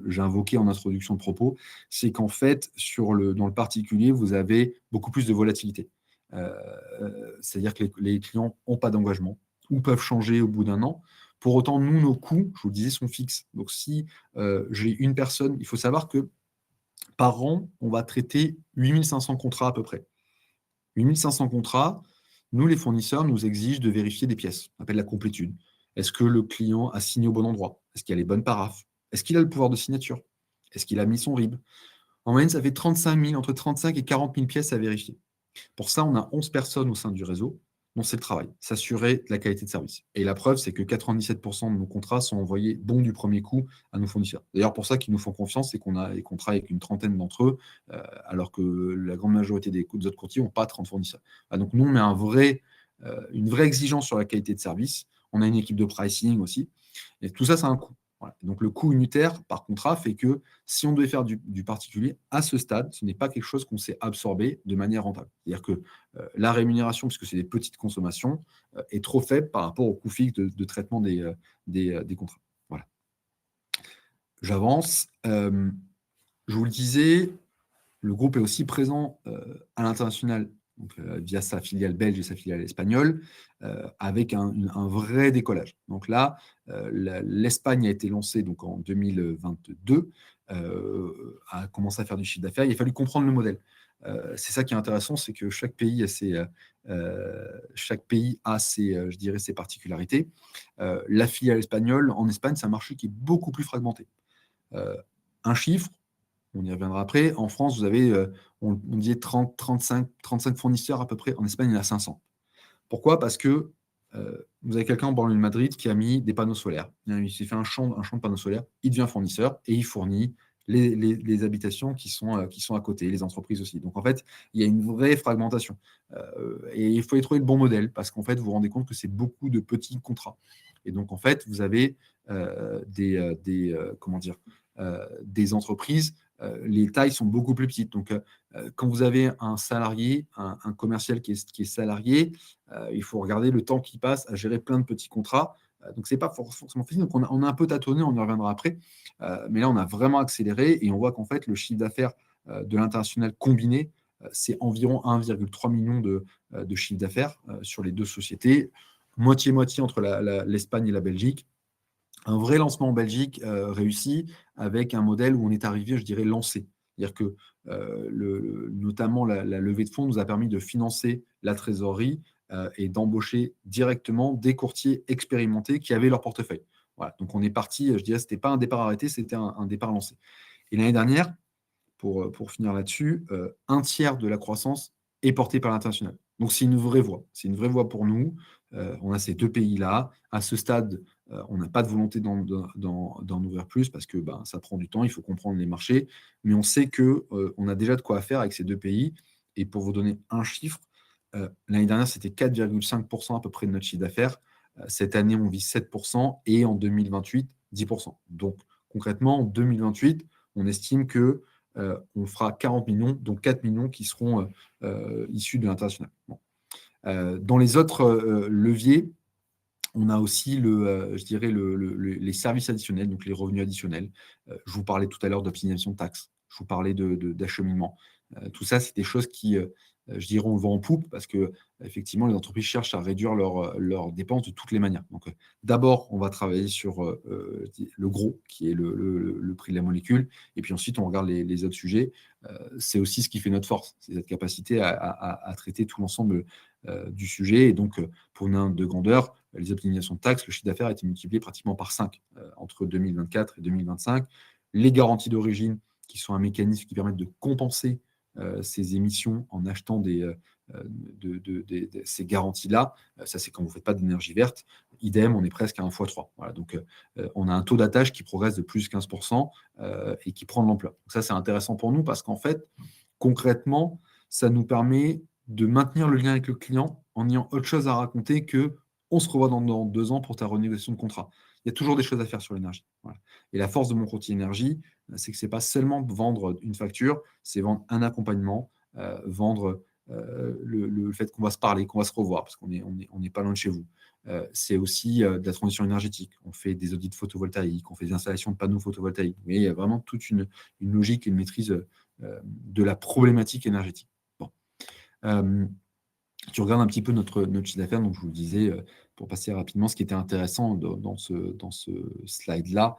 S2: j'ai invoquée en introduction de propos, c'est qu'en fait, dans le particulier, vous avez beaucoup plus de volatilité. Euh, C'est-à-dire que les clients n'ont pas d'engagement ou peuvent changer au bout d'un an. Pour autant, nous, nos coûts, je vous le disais, sont fixes. Donc, si j'ai une personne, il faut savoir que par an, on va traiter 8500 contrats à peu près. 8500 contrats, nous, les fournisseurs, nous exigent de vérifier des pièces. On appelle la complétude. Est-ce que le client a signé au bon endroit? Est-ce qu'il y a les bonnes paraphes? Est-ce qu'il a le pouvoir de signature? Est-ce qu'il a mis son RIB? En moyenne, ça fait 35 000, entre 35 et 40 000 pièces à vérifier. Pour ça, on a 11 personnes au sein du réseau dont c'est le travail, s'assurer de la qualité de service. Et la preuve, c'est que 97% de nos contrats sont envoyés bons du premier coup à nos fournisseurs. D'ailleurs, pour ça qu'ils nous font confiance, c'est qu'on travaille avec une trentaine d'entre eux, alors que la grande majorité des autres courtiers n'ont pas 30 fournisseurs. Donc nous, on met une vraie exigence sur la qualité de service. On a une équipe de pricing aussi. Et tout ça, c'est un coût. Voilà. Donc le coût unitaire par contrat fait que si on devait faire du particulier, à ce stade, ce n'est pas quelque chose qu'on sait absorber de manière rentable. C'est-à-dire que la rémunération, puisque c'est des petites consommations, est trop faible par rapport au coût fixe de traitement des contrats. Voilà. J'avance. Je vous le disais, le groupe est aussi présent à l'international, donc, via sa filiale belge et sa filiale espagnole, avec un vrai décollage. Donc là, l'Espagne a été lancée donc, en 2022, a commencé à faire du chiffre d'affaires. Il a fallu comprendre le modèle. C'est ça qui est intéressant, c'est que chaque pays a ses, je dirais, ses particularités. La filiale espagnole, en Espagne, c'est un marché qui est beaucoup plus fragmenté. Un chiffre, on y reviendra après. En France, vous avez, on disait 30, 35 fournisseurs à peu près. En Espagne, il y en a 500. Pourquoi? Parce que vous avez quelqu'un en banlieue de Madrid qui a mis des panneaux solaires. Il s'est fait un champ de panneaux solaires. Il devient fournisseur et il fournit les habitations qui sont à côté, les entreprises aussi. Donc, en fait, il y a une vraie fragmentation. Et il faut y trouver le bon modèle parce qu'en fait, vous vous rendez compte que c'est beaucoup de petits contrats. Et donc, en fait, vous avez comment dire, des entreprises, les tailles sont beaucoup plus petites. Donc, quand vous avez un salarié, un commercial qui est salarié, il faut regarder le temps qu'il passe à gérer plein de petits contrats. Donc, ce n'est pas forcément facile. Donc, on a un peu tâtonné, on y reviendra après. Mais là, on a vraiment accéléré et on voit qu'en fait, le chiffre d'affaires de l'international combiné, c'est environ 1,3 million de chiffre d'affaires sur les deux sociétés, moitié-moitié entre l'Espagne et la Belgique. Un vrai lancement en Belgique réussi avec un modèle où on est arrivé, je dirais, lancé. C'est-à-dire que notamment la levée de fonds nous a permis de financer la trésorerie et d'embaucher directement des courtiers expérimentés qui avaient leur portefeuille. Voilà. Donc on est parti, je dirais, ce n'était pas un départ arrêté, c'était un départ lancé. Et l'année dernière, pour finir là-dessus, un tiers de la croissance est porté par l'international. Donc c'est une vraie voie. C'est une vraie voie pour nous. On a ces deux pays-là. À ce stade, on n'a pas de volonté d'en ouvrir plus parce que ça prend du temps, il faut comprendre les marchés. Mais on sait qu'on a déjà de quoi faire avec ces deux pays. Et pour vous donner un chiffre, l'année dernière, c'était 4,5% à peu près de notre chiffre d'affaires. Cette année, on vise 7% et en 2028, 10%. Donc concrètement, en 2028, on estime que on fera 40 millions, donc 4 millions qui seront issus de l'international. Bon. Dans les autres leviers, on a aussi je dirais les services additionnels, donc les revenus additionnels. Je vous parlais tout à l'heure d'optimisation de taxes, je vous parlais d'acheminement. Tout ça, c'est des choses qui, je dirais, on le vend en poupe parce que effectivement, les entreprises cherchent à réduire leurs dépenses de toutes les manières. Donc, d'abord, on va travailler sur le gros, qui est le prix de la molécule, et puis ensuite, on regarde les autres sujets. C'est aussi ce qui fait notre force, c'est cette capacité à traiter tout l'ensemble du sujet. Et donc, pour une ordre de grandeur, les optimisations de taxes, le chiffre d'affaires a été multiplié pratiquement par 5 entre 2024 et 2025. Les garanties d'origine, qui sont un mécanisme qui permet de compenser ces émissions en achetant ces garanties-là. Ça, c'est quand vous ne faites pas d'énergie verte. Idem, on est presque à 1 x 3. Voilà, donc, on a un taux d'attache qui progresse de plus 15% et qui prend de l'ampleur. Donc ça, c'est intéressant pour nous parce qu'en fait, concrètement, ça nous permet de maintenir le lien avec le client en ayant autre chose à raconter que on se revoit dans 2 ans pour ta renégociation de contrat. Il y a toujours des choses à faire sur l'énergie. Voilà. Et la force de mon courtier énergie, c'est que ce n'est pas seulement vendre une facture, c'est vendre un accompagnement, vendre le fait qu'on va se parler, qu'on va se revoir, parce qu'on n'est pas loin de chez vous. C'est aussi de la transition énergétique. On fait des audits photovoltaïques, on fait des installations de panneaux photovoltaïques. Mais il y a vraiment toute une logique et une maîtrise de la problématique énergétique. Bon. Tu regardes un petit peu notre chiffre d'affaires, donc je vous le disais, pour passer rapidement, ce qui était intéressant dans ce slide-là,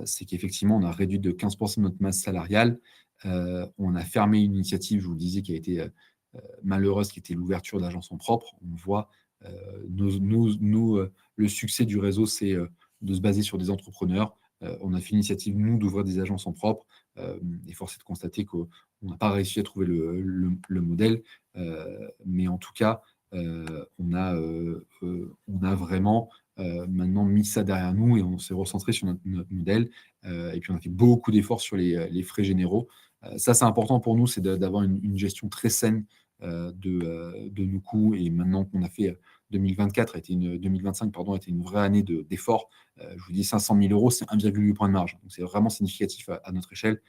S2: c'est qu'effectivement, on a réduit de 15% notre masse salariale. On a fermé une initiative, je vous le disais, qui a été malheureuse, qui était l'ouverture d'agences en propre. On voit le succès du réseau, c'est de se baser sur des entrepreneurs. On a fait l'initiative, nous, d'ouvrir des agences en propre. Et force est de constater qu'on n'a pas réussi à trouver le modèle. Mais en tout cas, on a vraiment maintenant mis ça derrière nous et on s'est recentré sur notre modèle. Et puis, on a fait beaucoup d'efforts sur les frais généraux. Ça, c'est important pour nous, c'est d'avoir une gestion très saine de nos coûts. Et maintenant qu'on a fait 2025, pardon, a été une vraie année d'efforts. Je vous dis 500 000 euros, c'est 1,8 point de marge. Donc, c'est vraiment significatif à notre échelle.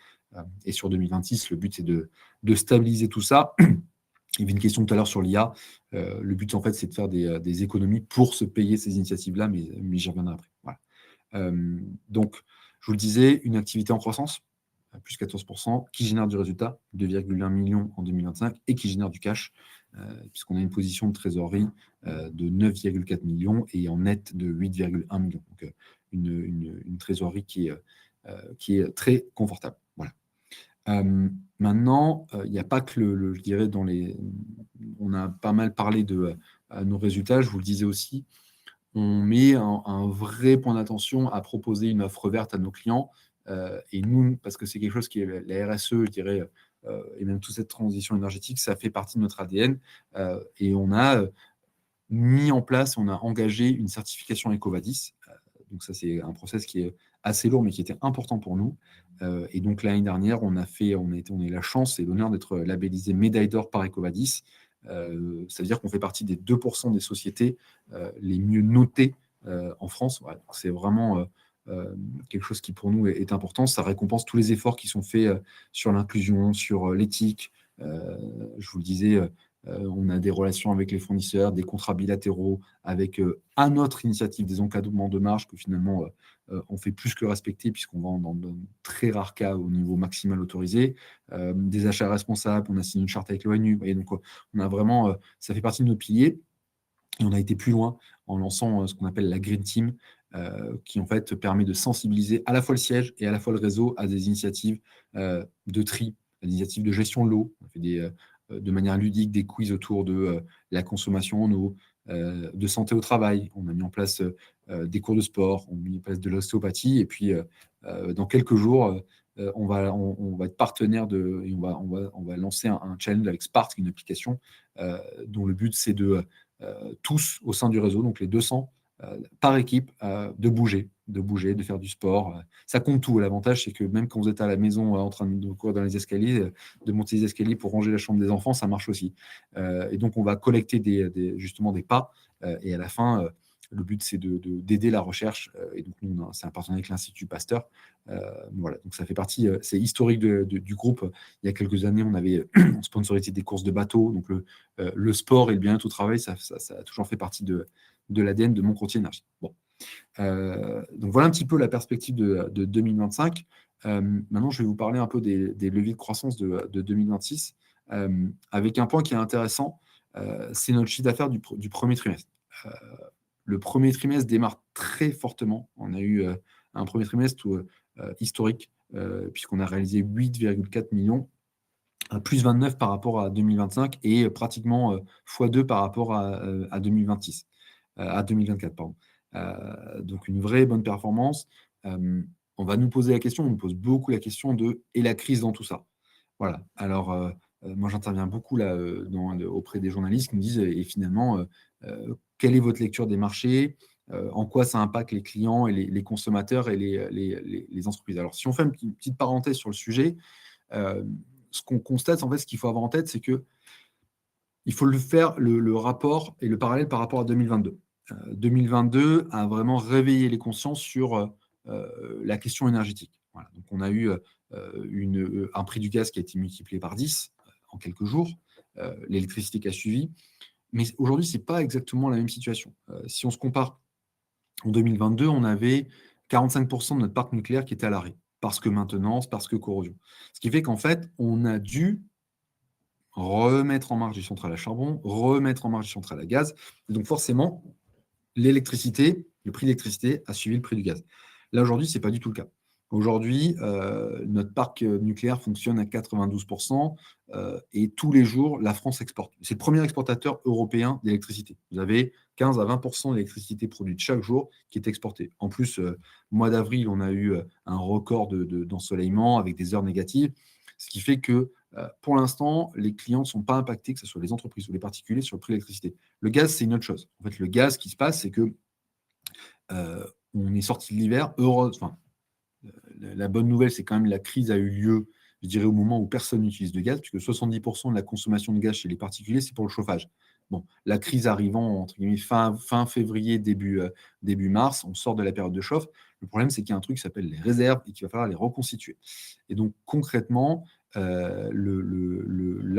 S2: Et sur 2026, le but, c'est de stabiliser tout ça. Il y avait une question tout à l'heure sur l'IA. Le but, en fait, c'est de faire des économies pour se payer ces initiatives-là, mais j'y reviendrai après. Voilà. Donc, je vous le disais, une activité en croissance, plus 14%, qui génère du résultat, 2,1 millions en 2025, et qui génère du cash, puisqu'on a une position de trésorerie de 9,4 millions et en net de 8,1 millions. Donc, une trésorerie qui est très confortable. Voilà. Maintenant, il n'y a pas que je dirais, on a pas mal parlé de nos résultats, je vous le disais aussi, on met un vrai point d'attention à proposer une offre verte à nos clients. Et nous, parce que c'est quelque chose qui est la RSE, je dirais, et même toute cette transition énergétique, ça fait partie de notre ADN. Et on a mis en place, on a engagé une certification EcoVadis. Donc ça, c'est un process qui est assez lourd, mais qui était important pour nous. Et donc l'année dernière, on a eu la chance et l'honneur d'être labellisé médaille d'or par EcoVadis. Ça veut dire qu'on fait partie des 2% des sociétés les mieux notées en France. Voilà, c'est vraiment quelque chose qui pour nous est important. Ça récompense tous les efforts qui sont faits sur l'inclusion, sur l'éthique. Je vous le disais, on a des relations avec les fournisseurs, des contrats bilatéraux, avec à notre initiative des encadrements de marge que finalement on fait plus que respecter puisqu'on vend dans de très rares cas au niveau maximal autorisé, des achats responsables, on a signé une charte avec l'ONU, et donc on a vraiment, ça fait partie de nos piliers, et on a été plus loin en lançant ce qu'on appelle la Green Team, qui en fait permet de sensibiliser à la fois le siège et à la fois le réseau à des initiatives de tri, des initiatives de gestion de l'eau. On fait de manière ludique des quiz autour de la consommation en eau, de santé au travail. On a mis en place des cours de sport, on a mis en place de l'ostéopathie, et puis dans quelques jours, on va être partenaire et on va lancer un challenge avec Spark, une application dont le but c'est de tous au sein du réseau, donc les 200 par équipe, de bouger, de faire du sport. Ça compte tout. L'avantage, c'est que même quand vous êtes à la maison en train de courir dans les escaliers, de monter les escaliers pour ranger la chambre des enfants, ça marche aussi. Et donc, on va collecter justement des pas. Et à la fin, le but, c'est d'aider la recherche. Et donc, nous, c'est un partenariat avec l'Institut Pasteur. Voilà, donc ça fait partie, c'est historique du groupe. Il y a quelques années, on avait sponsorisé des courses de bateaux. Donc, le sport et le bien-être au travail, ça a toujours fait partie de l'ADN de mon courtier énergie. Bon. Donc voilà un petit peu la perspective de 2025. Maintenant, je vais vous parler un peu des leviers de croissance de 2026, avec un point qui est intéressant, c'est notre chiffre d'affaires du premier trimestre. Le premier trimestre démarre très fortement. On a eu un premier trimestre historique, puisqu'on a réalisé 8,4 millions, à plus 29 par rapport à 2025 et pratiquement x2 par rapport à 2026, à 2024, pardon. Donc une vraie bonne performance. On va nous poser la question, on nous pose beaucoup la question et la crise dans tout ça. Voilà. Alors, moi, j'interviens beaucoup là, auprès des journalistes qui me disent, et finalement, quelle est votre lecture des marchés, en quoi ça impacte les clients et les consommateurs et les entreprises. Alors, si on fait une petite parenthèse sur le sujet, ce qu'on constate, en fait, ce qu'il faut avoir en tête, c'est que il faut le faire, le rapport et le parallèle par rapport à 2022. 2022 a vraiment réveillé les consciences sur la question énergétique. Voilà. Donc on a eu un prix du gaz qui a été multiplié par 10 en quelques jours, l'électricité qui a suivi. Mais aujourd'hui, ce n'est pas exactement la même situation. Si on se compare, en 2022, on avait 45% de notre parc nucléaire qui était à l'arrêt, parce que maintenance, parce que corrosion. Ce qui fait qu'en fait, on a dû remettre en marche des centrales à charbon, remettre en marche des centrales à gaz. Et donc forcément, l'électricité, le prix de l'électricité a suivi le prix du gaz. Là, aujourd'hui, ce n'est pas du tout le cas. Aujourd'hui, notre parc nucléaire fonctionne à 92% et tous les jours, la France exporte. C'est le premier exportateur européen d'électricité. Vous avez 15 à 20% d'électricité produite chaque jour qui est exportée. En plus, mois d'avril, on a eu un record d'ensoleillement avec des heures négatives, ce qui fait que pour l'instant, les clients ne sont pas impactés, que ce soit les entreprises ou les particuliers, sur le prix de l'électricité. Le gaz, c'est une autre chose. En fait, le gaz, ce qui se passe, c'est que on est sorti de l'hiver. La bonne nouvelle, c'est quand même la crise a eu lieu, je dirais, au moment où personne n'utilise de gaz, puisque 70% de la consommation de gaz chez les particuliers, c'est pour le chauffage. Bon, la crise arrivant entre guillemets, fin février, début mars, on sort de la période de chauffe. Le problème, c'est qu'il y a un truc qui s'appelle les réserves et qu'il va falloir les reconstituer. Et donc, concrètement, là,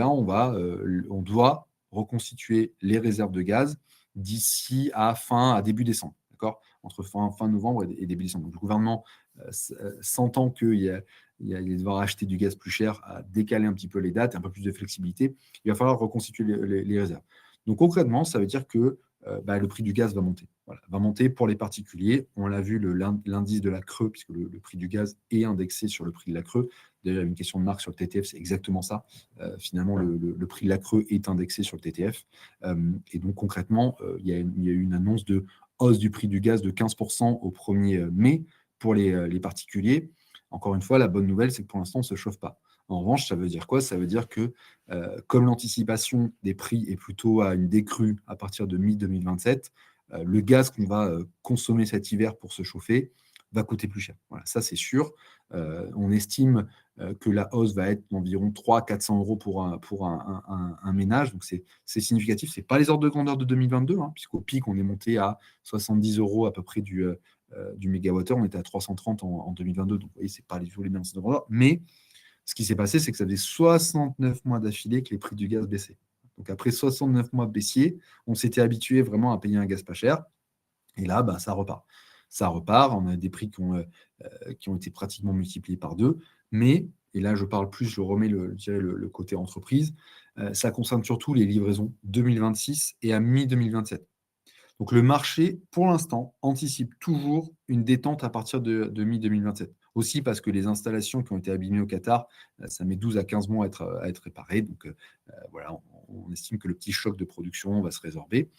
S2: on doit reconstituer les réserves de gaz d'ici à début décembre, d'accord, entre fin novembre et début décembre. Donc, le gouvernement, sentant qu'il va devoir acheter du gaz plus cher, à décaler un petit peu les dates, un peu plus de flexibilité, il va falloir reconstituer les réserves. Donc concrètement, ça veut dire que le prix du gaz va monter. Voilà, va monter pour les particuliers. On l'a vu, l'indice de la Creux, puisque le prix du gaz est indexé sur le prix de la Creux. D'ailleurs, il y a une question de marque sur le TTF, c'est exactement ça. Finalement, le prix de la Creux est indexé sur le TTF. Et donc concrètement, il y a eu une annonce de hausse du prix du gaz de 15% au 1er mai pour les particuliers. Encore une fois, la bonne nouvelle, c'est que pour l'instant, on ne se chauffe pas. En revanche, ça veut dire quoi? Ça veut dire que, comme l'anticipation des prix est plutôt à une décrue à partir de mi-2027, le gaz qu'on va consommer cet hiver pour se chauffer va coûter plus cher. Voilà, ça, c'est sûr. On estime que la hausse va être d'environ 300-400 euros pour un ménage. Donc, c'est significatif. Ce n'est pas les ordres de grandeur de 2022, hein, puisqu'au pic, on est monté à 70 euros à peu près du mégawattheure. On était à 330 en 2022. Donc, vous voyez, ce n'est pas les mêmes ordres de grandeur. Mais ce qui s'est passé, c'est que ça faisait 69 mois d'affilée que les prix du gaz baissaient. Donc, après 69 mois baissiers, on s'était habitué vraiment à payer un gaz pas cher. Et là, ça repart. Ça repart. On a des prix qui ont été pratiquement multipliés par 2. Mais, et là, je parle plus, je remets le côté entreprise, ça concerne surtout les livraisons 2026 et à mi-2027. Donc, le marché, pour l'instant, anticipe toujours une détente à partir de mi-2027. Aussi parce que les installations qui ont été abîmées au Qatar, ça met 12 à 15 mois à être réparées. Donc, voilà, on estime que le petit choc de production va se résorber.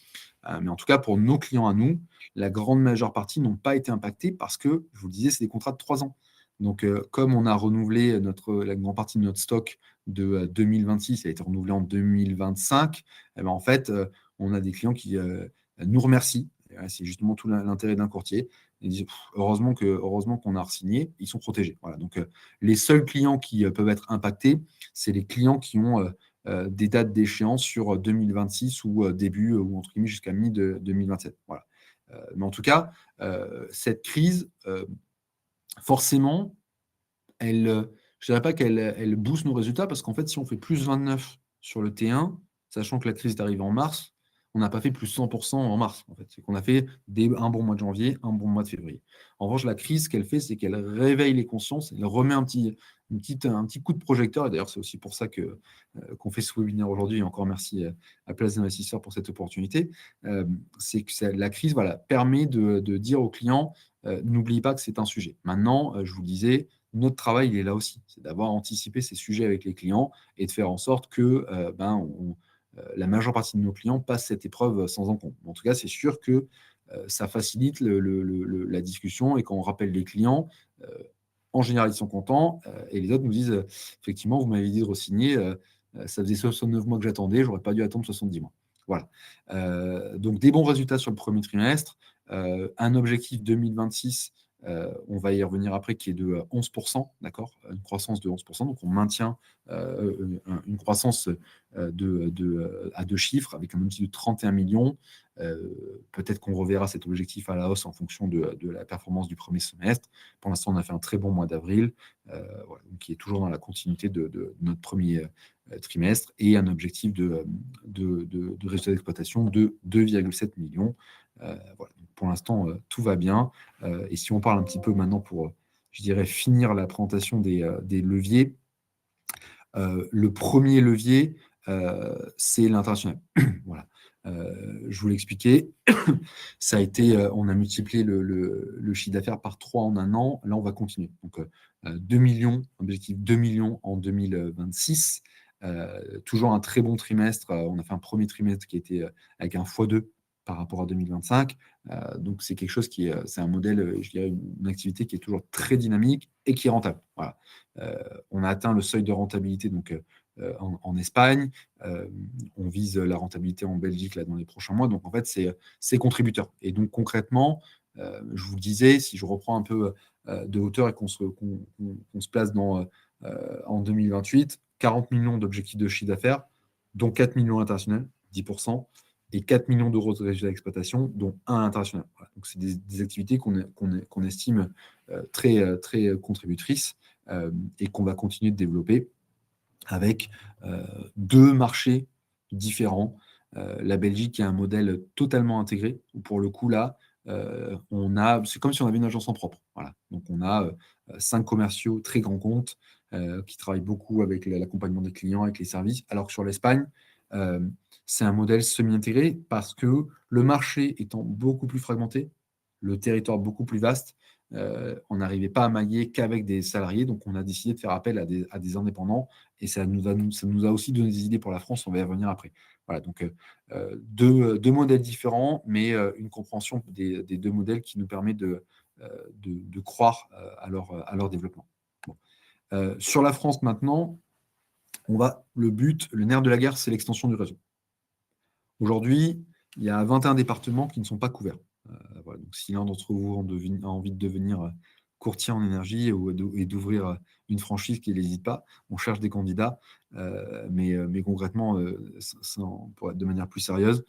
S2: Mais en tout cas, pour nos clients à nous, la grande majeure partie n'ont pas été impactés parce que, je vous le disais, c'est des contrats de 3 ans. Donc, comme on a renouvelé la grande partie de notre stock de 2026, ça a été renouvelé en 2025, en fait, on a des clients qui nous remercient. C'est justement tout l'intérêt d'un courtier. Ils disent heureusement qu'on a re-signé, ils sont protégés. Voilà. Donc, les seuls clients qui peuvent être impactés, c'est les clients qui ont des dates d'échéance sur 2026 ou début ou entre guillemets jusqu'à mi-2027. Voilà. Mais en tout cas, cette crise, forcément, je ne dirais pas qu'elle booste nos résultats parce qu'en fait, si on fait plus 29 sur le T1, sachant que la crise est arrivée en mars, on n'a pas fait plus 100% en mars. En fait. C'est qu'on a fait un bon mois de janvier, un bon mois de février. En revanche, la crise, ce qu'elle fait, c'est qu'elle réveille les consciences, elle remet un petit coup de projecteur. Et d'ailleurs, c'est aussi pour ça qu'on fait ce webinaire aujourd'hui. Et encore merci à Place des investisseurs pour cette opportunité. C'est que la crise permet de dire aux clients, n'oubliez pas que c'est un sujet. Maintenant, je vous le disais, notre travail, il est là aussi. C'est d'avoir anticipé ces sujets avec les clients et de faire en sorte que la majeure partie de nos clients passent cette épreuve sans encombre. En tout cas, c'est sûr que ça facilite la discussion et quand on rappelle les clients, en général, ils sont contents et les autres nous disent effectivement, vous m'avez dit de re-signer, ça faisait 69 mois que j'attendais, j'aurais pas dû attendre 70 mois. Voilà. Donc, des bons résultats sur le premier trimestre, un objectif 2026 on va y revenir après, qui est de 11%, d'accord, une croissance de 11%. Donc, on maintient une croissance à deux chiffres avec un objectif de 31 millions. Peut-être qu'on reverra cet objectif à la hausse en fonction de la performance du premier semestre. Pour l'instant, on a fait un très bon mois d'avril, voilà, qui est toujours dans la continuité de notre premier trimestre, et un objectif de résultat d'exploitation de 2,7 millions. Voilà. Donc, pour l'instant, tout va bien. Et si on parle un petit peu maintenant pour, je dirais, finir la présentation des leviers, le premier levier, c'est l'international. Voilà. Je vous l'expliquais, ça a été, on a multiplié le chiffre d'affaires par 3 en un an. Là, on va continuer. Donc, 2 millions, objectif 2 millions en 2026. Toujours un très bon trimestre. On a fait un premier trimestre qui était avec un x2 par rapport à 2025. Donc, c'est quelque chose qui est, c'est un modèle, je dirais, une activité qui est toujours très dynamique et qui est rentable. Voilà. On a atteint le seuil de rentabilité donc, en Espagne. On vise la rentabilité en Belgique là, dans les prochains mois. Donc, en fait, c'est contributeur. Et donc, concrètement, je vous le disais, si je reprends un peu de hauteur et qu'on se place en 2028, 40 millions d'objectifs de chiffre d'affaires, dont 4 millions internationaux, 10%, et 4 millions d'euros de résultats d'exploitation, dont 1 international. Voilà. Donc, c'est des activités qu'on estime très contributrices et qu'on va continuer de développer avec deux marchés différents. La Belgique qui a un modèle totalement intégré, où pour le coup, là, c'est comme si on avait une agence en propre. Voilà. Donc, on a 5 commerciaux très grands comptes qui travaillent beaucoup avec l'accompagnement des clients, avec les services, alors que sur l'Espagne, euh, c'est un modèle semi-intégré parce que le marché étant beaucoup plus fragmenté, le territoire beaucoup plus vaste, on n'arrivait pas à mailler qu'avec des salariés, donc on a décidé de faire appel à des indépendants, et ça nous a aussi donné des idées pour la France, on va y revenir après. Voilà, donc deux modèles différents, mais une compréhension des deux modèles qui nous permet de croire à leur développement. Bon. Sur la France maintenant, le nerf de la guerre, c'est l'extension du réseau. Aujourd'hui, il y a 21 départements qui ne sont pas couverts. Voilà, donc si l'un d'entre vous a envie de devenir courtier en énergie et d'ouvrir une franchise, qu'il n'hésite pas. On cherche des candidats, mais concrètement, pour être de manière plus sérieuse,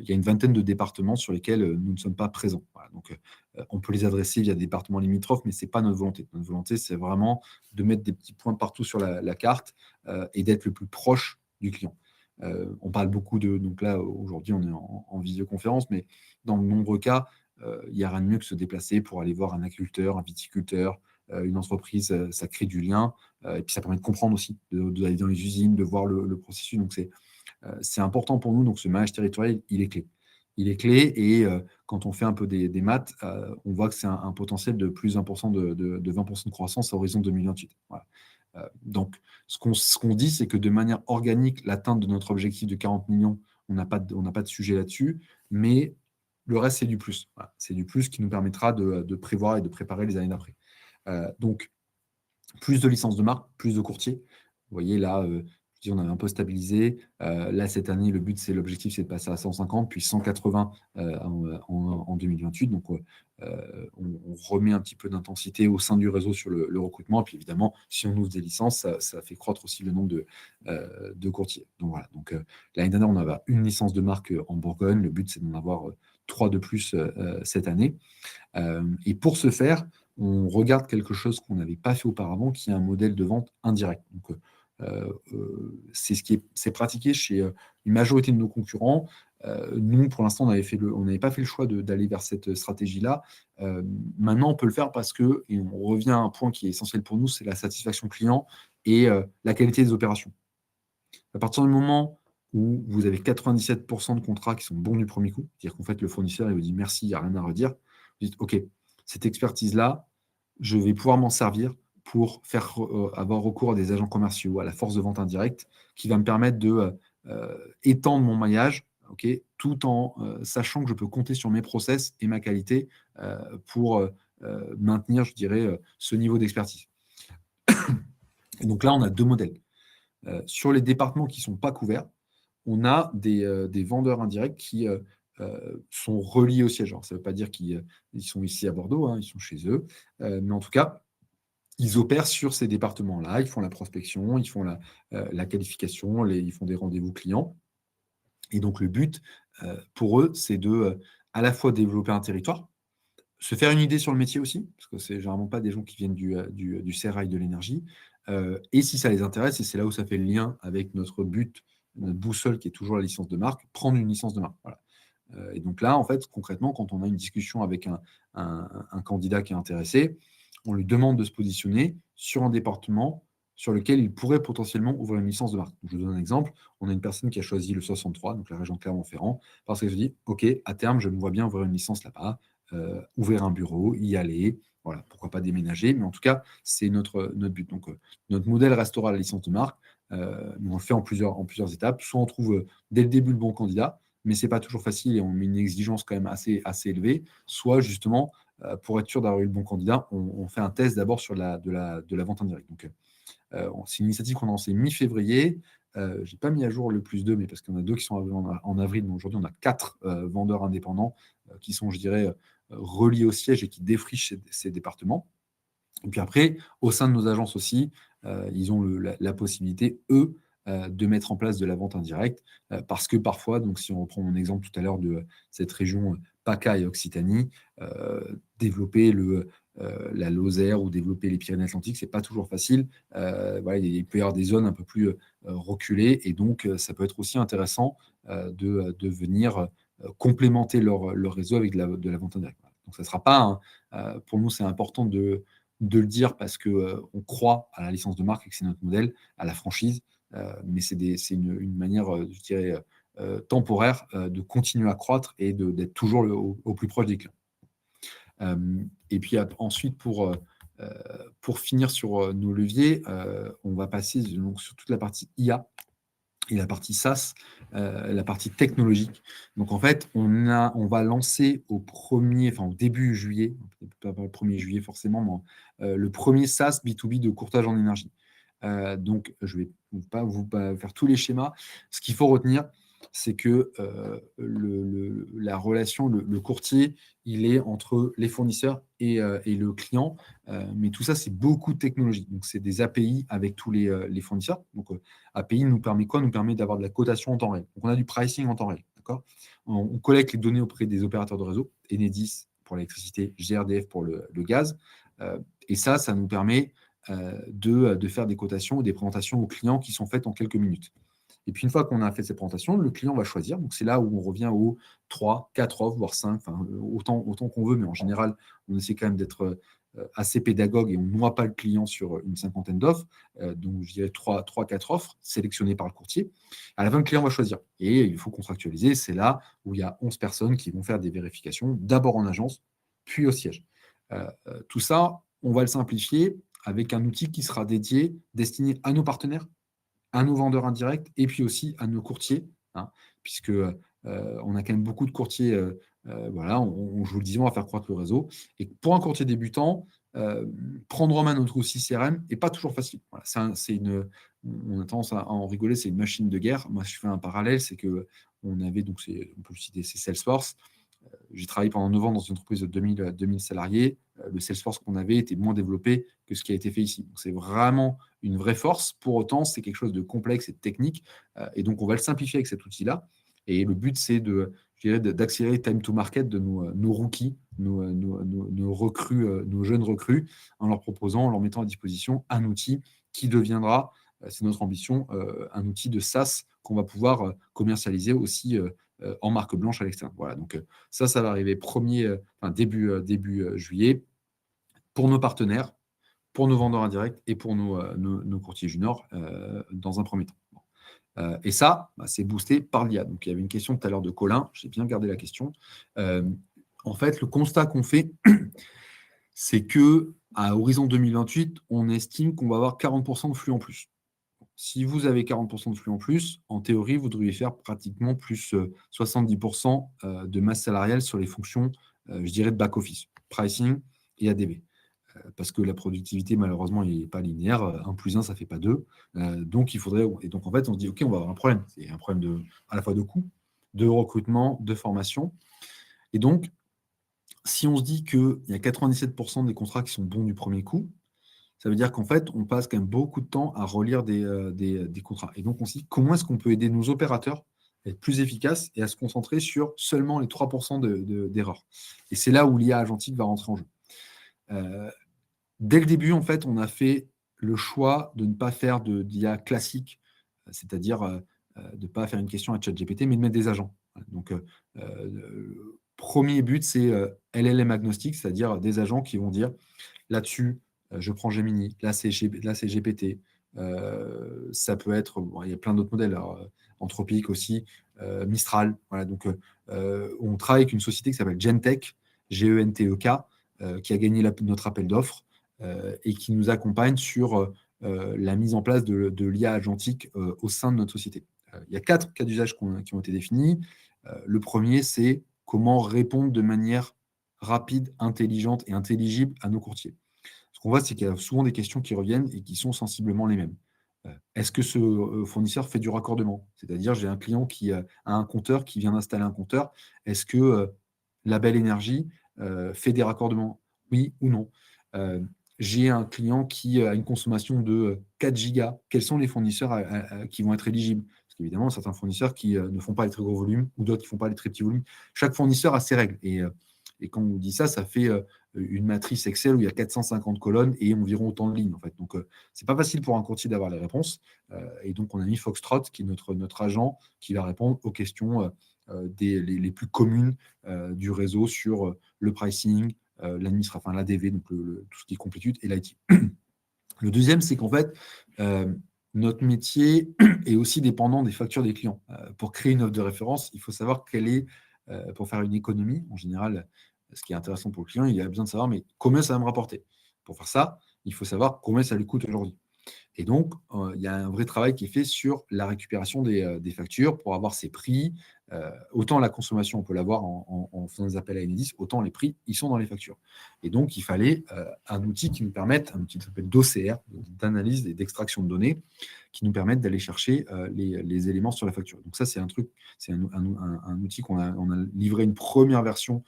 S2: il y a une vingtaine de départements sur lesquels nous ne sommes pas présents. Voilà, donc, on peut les adresser via des départements limitrophes, mais ce n'est pas notre volonté. Notre volonté, c'est vraiment de mettre des petits points partout sur la carte et d'être le plus proche du client. On parle beaucoup donc là, aujourd'hui, on est en visioconférence, mais dans de nombreux cas, il n'y a rien de mieux que se déplacer pour aller voir un agriculteur, un viticulteur, une entreprise, ça crée du lien, et puis ça permet de comprendre aussi, d'aller dans les usines, de voir le processus. Donc, c'est important pour nous. Donc, ce maillage territorial, il est clé. Il est clé, et quand on fait un peu des maths, on voit que c'est un potentiel de plus 1% de 20% de croissance à horizon 2028. Voilà. Donc, ce qu'on dit, c'est que de manière organique, l'atteinte de notre objectif de 40 millions, on n'a pas de sujet là-dessus, mais le reste, c'est du plus. Voilà. C'est du plus qui nous permettra de prévoir et de préparer les années d'après. Donc, plus de licences de marque, plus de courtiers. Vous voyez là, je dis, on avait un peu stabilisé. Là, cette année, l'objectif, c'est de passer à 150, puis 180 en 2028. Donc, on remet un petit peu d'intensité au sein du réseau sur le recrutement. Et puis, évidemment, si on ouvre des licences, ça fait croître aussi le nombre de courtiers. Donc, voilà. Donc, l'année dernière, on avait une licence de marque en Bourgogne. Le but, c'est d'en avoir 3 de plus cette année. Et pour ce faire, on regarde quelque chose qu'on n'avait pas fait auparavant, qui est un modèle de vente indirect. Donc, c'est pratiqué chez une majorité de nos concurrents. Nous, pour l'instant, on n'avait pas fait le choix d'aller vers cette stratégie-là. Maintenant, on peut le faire parce que, et on revient à un point qui est essentiel pour nous, c'est la satisfaction client et la qualité des opérations. À partir du moment où vous avez 97% de contrats qui sont bons du premier coup, c'est-à-dire qu'en fait, le fournisseur il vous dit merci, il n'y a rien à redire, vous dites OK, cette expertise-là, je vais pouvoir m'en servir pour avoir recours à des agents commerciaux, à la force de vente indirecte, qui va me permettre de étendre mon maillage, okay, tout en sachant que je peux compter sur mes process et ma qualité pour maintenir, je dirais, ce niveau d'expertise. Et donc là, on a deux modèles. Sur les départements qui ne sont pas couverts, on a des vendeurs indirects qui sont reliés au siège. Alors, ça ne veut pas dire qu'ils sont ici à Bordeaux, hein, ils sont chez eux, mais en tout cas, ils opèrent sur ces départements-là, ils font la prospection, ils font la qualification, ils font des rendez-vous clients. Et donc, le but, pour eux, c'est de à la fois développer un territoire, se faire une idée sur le métier aussi, parce que c'est généralement pas des gens qui viennent du sérail de l'énergie. Et si ça les intéresse, et c'est là où ça fait le lien avec notre but, notre boussole qui est toujours la licence de marque, prendre une licence de marque. Voilà. Et donc là, en fait, concrètement, quand on a une discussion avec un candidat qui est intéressé, on lui demande de se positionner sur un département sur lequel il pourrait potentiellement ouvrir une licence de marque. Donc, je vous donne un exemple. On a une personne qui a choisi le 63, donc la région de Clermont-Ferrand, parce qu'elle se dit, OK, à terme, je me vois bien ouvrir une licence là-bas, ouvrir un bureau, y aller, voilà, pourquoi pas déménager, mais en tout cas, c'est notre but. Donc, notre modèle restera la licence de marque, mais on le fait en plusieurs étapes. Soit on trouve dès le début le bon candidat, mais ce n'est pas toujours facile et on met une exigence quand même assez élevée. Soit justement, pour être sûr d'avoir eu le bon candidat, on fait un test d'abord sur de la vente indirecte. Donc, c'est une initiative qu'on a lancée mi-février. Je n'ai pas mis à jour le plus 2, mais parce qu'il y en a 2 qui sont arrivés en avril. Mais aujourd'hui, on a 4 vendeurs indépendants qui sont, je dirais, reliés au siège et qui défrichent ces départements. Et puis après, au sein de nos agences aussi, ils ont la possibilité, eux, de mettre en place de la vente indirecte, parce que parfois, donc si on reprend mon exemple tout à l'heure de cette région PACA et Occitanie, développer la Lozère ou développer les Pyrénées-Atlantiques, c'est pas toujours facile. Voilà, il peut y avoir des zones un peu plus reculées, et donc ça peut être aussi intéressant de venir complémenter leur réseau avec de la vente indirecte. Donc ça ne sera pas, pour nous, c'est important de le dire parce qu'on croit à la licence de marque et que c'est notre modèle, à la franchise, mais c'est une manière, je dirais, temporaire de continuer à croître et d'être toujours au plus proche des clients. Et puis ensuite, pour finir sur nos leviers, on va passer donc, sur toute la partie IA et la partie SaaS, la partie technologique. Donc en fait, on va lancer au début juillet, peut-être pas le 1er juillet forcément, mais le premier SaaS B2B de courtage en énergie. Donc je ne vais pas vous faire tous les schémas. Ce qu'il faut retenir, c'est que la relation, le courtier, il est entre les fournisseurs et le client. Mais tout ça, c'est beaucoup de technologie. Donc, c'est des API avec tous les fournisseurs. Donc, API nous permet quoi? Nous permet d'avoir de la cotation en temps réel. Donc, on a du pricing en temps réel. D'accord? On collecte les données auprès des opérateurs de réseau, Enedis pour l'électricité, GRDF pour le gaz. Et ça nous permet de faire des cotations ou des présentations aux clients qui sont faites en quelques minutes. Et puis, une fois qu'on a fait ces présentations, le client va choisir. Donc, c'est là où on revient aux 3, 4 offres, voire 5, autant qu'on veut, mais en général, on essaie quand même d'être assez pédagogue et on ne noie pas le client sur une cinquantaine d'offres. Donc, je dirais 3, 4 offres sélectionnées par le courtier. À la fin, le client va choisir. Et il faut contractualiser. C'est là où il y a 11 personnes qui vont faire des vérifications, d'abord en agence, puis au siège. Tout ça, on va le simplifier avec un outil qui sera dédié, destiné à nos partenaires, à nos vendeurs indirects et puis aussi à nos courtiers, hein, puisque on a quand même beaucoup de courtiers. Voilà, je vous le disais, on va faire croître le réseau. Et pour un courtier débutant, prendre en main notre outil CRM n'est pas toujours facile. Voilà, on a tendance à en rigoler, c'est une machine de guerre. Moi, je fais un parallèle, c'est que on avait donc, on peut le citer, c'est Salesforce. J'ai travaillé pendant 9 ans dans une entreprise de 2000 salariés. Le Salesforce qu'on avait était moins développé que ce qui a été fait ici. Donc, c'est vraiment une vraie force. Pour autant, c'est quelque chose de complexe et de technique. Et donc, on va le simplifier avec cet outil-là. Et le but, c'est d'accélérer le time to market de nos rookies, nos recrues, nos jeunes recrues, en leur proposant, en leur mettant à disposition un outil qui deviendra, c'est notre ambition, un outil de SaaS qu'on va pouvoir commercialiser aussi en marque blanche à l'extérieur. Voilà, donc ça va arriver début juillet pour nos partenaires, pour nos vendeurs indirects et pour nos courtiers juniors dans un premier temps. Et ça, c'est boosté par l'IA. Donc, il y avait une question tout à l'heure de Colin, j'ai bien gardé la question. En fait, le constat qu'on fait, c'est qu'à horizon 2028, on estime qu'on va avoir 40% de flux en plus. Si vous avez 40% de flux en plus, en théorie, vous devriez faire pratiquement plus 70% de masse salariale sur les fonctions, je dirais, de back-office, pricing et ADV. Parce que la productivité, malheureusement, n'est pas linéaire. 1 plus 1, ça ne fait pas 2. Donc, il faudrait. Et donc, en fait, on se dit, OK, on va avoir un problème. C'est un problème à la fois de coût, de recrutement, de formation. Et donc, si on se dit qu'il y a 97% des contrats qui sont bons du premier coup, ça veut dire qu'en fait, on passe quand même beaucoup de temps à relire des contrats. Et donc, on se dit comment est-ce qu'on peut aider nos opérateurs à être plus efficaces et à se concentrer sur seulement les 3% d'erreurs. Et c'est là où l'IA agentique va rentrer en jeu. Dès le début, en fait, on a fait le choix de ne pas faire d'IA classique, c'est-à-dire de ne pas faire une question à ChatGPT, mais de mettre des agents. Donc, le premier but, c'est LLM agnostique, c'est-à-dire des agents qui vont dire là-dessus, je prends Gemini, là c'est GPT, ça peut être, bon, il y a plein d'autres modèles, alors, Anthropic aussi, Mistral. Voilà, donc, on travaille avec une société qui s'appelle Gentech, Gentek, qui a gagné notre appel d'offres et qui nous accompagne sur la mise en place de l'IA agentique au sein de notre société. Il y a 4 cas d'usage qui ont été définis. Le premier, c'est comment répondre de manière rapide, intelligente et intelligible à nos courtiers. Ce qu'on voit, c'est qu'il y a souvent des questions qui reviennent et qui sont sensiblement les mêmes. Est-ce que ce fournisseur fait du raccordement? C'est-à-dire, j'ai un client qui a un compteur, qui vient d'installer un compteur. Est-ce que la belle énergie fait des raccordements? Oui ou non? J'ai un client qui a une consommation de 4 gigas. Quels sont les fournisseurs qui vont être éligibles? Parce qu'évidemment, certains fournisseurs qui ne font pas les très gros volumes ou d'autres qui ne font pas les très petits volumes. Chaque fournisseur a ses règles. Et quand on vous dit ça, ça fait une matrice Excel où il y a 450 colonnes et environ autant de lignes. En fait. Donc, c'est pas facile pour un courtier d'avoir les réponses. Et donc, on a mis Foxtrot, qui est notre agent, qui va répondre aux questions les plus communes du réseau sur le pricing, l'ADV, donc tout ce qui est complétude, et l'IT. Le deuxième, c'est qu'en fait, notre métier est aussi dépendant des factures des clients. Pour créer une offre de référence, il faut savoir quelle est, pour faire une économie, en général, ce qui est intéressant pour le client, il a besoin de savoir mais combien ça va me rapporter. Pour faire ça, il faut savoir combien ça lui coûte aujourd'hui. Et donc, il y a un vrai travail qui est fait sur la récupération des factures pour avoir ces prix. Autant la consommation, on peut l'avoir en faisant des appels à Enedis, autant les prix, ils sont dans les factures. Et donc, il fallait un outil qui nous permette, un outil qui s'appelle d'OCR, d'analyse et d'extraction de données, qui nous permette d'aller chercher les éléments sur la facture. Donc ça, c'est un truc, c'est un outil on a livré une première version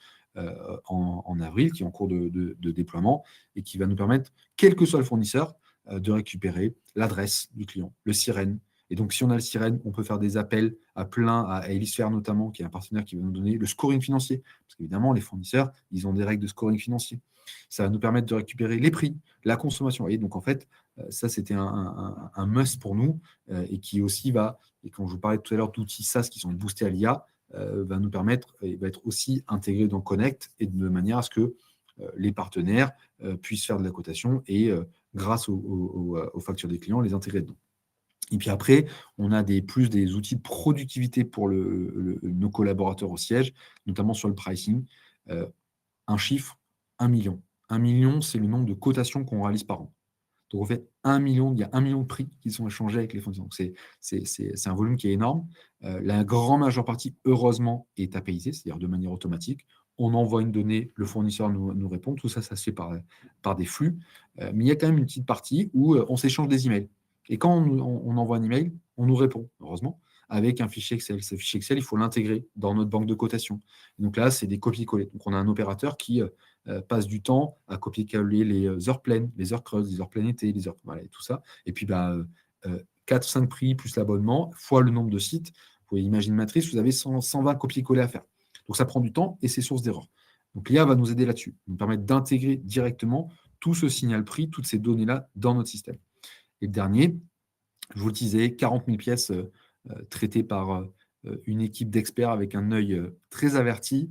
S2: en avril, qui est en cours de déploiement, et qui va nous permettre, quel que soit le fournisseur, de récupérer l'adresse du client, le sirène. Et donc, si on a le sirène, on peut faire des appels à plein, à Helisphere notamment, qui est un partenaire qui va nous donner le scoring financier. Parce qu'évidemment, les fournisseurs, ils ont des règles de scoring financier. Ça va nous permettre de récupérer les prix, la consommation. Et donc, en fait, ça, c'était un must pour nous et qui aussi va, et quand je vous parlais tout à l'heure d'outils SaaS qui sont boostés à l'IA, va nous permettre, et va être aussi intégré dans Connect, et de manière à ce que les partenaires puissent faire de la cotation et grâce aux factures des clients, les intégrer dedans. Et puis après, on a des outils de productivité pour nos collaborateurs au siège, notamment sur le pricing. Un chiffre, 1 million. 1 million, c'est le nombre de cotations qu'on réalise par an. Donc, on fait 1 million, il y a 1 million de prix qui sont échangés avec les fournisseurs. Donc, c'est un volume qui est énorme. La grande majeure partie, heureusement, est apaisée, c'est-à-dire de manière automatique. On envoie une donnée, le fournisseur nous répond. Tout ça, ça se fait par des flux. Mais il y a quand même une petite partie où on s'échange des emails. Et quand on envoie un email, on nous répond, heureusement, avec un fichier Excel. Ce fichier Excel, il faut l'intégrer dans notre banque de cotation. Donc là, c'est des copier-coller. Donc, on a un opérateur qui passe du temps à copier-coller les heures pleines, les heures creuses, les heures pleines été, les heures, voilà, et tout ça. Et puis, 4-5 prix plus l'abonnement, fois le nombre de sites. Vous pouvez imaginer une matrice, vous avez 120 copier-coller à faire. Donc, ça prend du temps et c'est source d'erreur. Donc, l'IA va nous aider là-dessus, nous permettre d'intégrer directement tout ce signal prix, toutes ces données-là dans notre système. Et le dernier, je vous le disais, 40 000 pièces traitées par une équipe d'experts avec un œil très averti.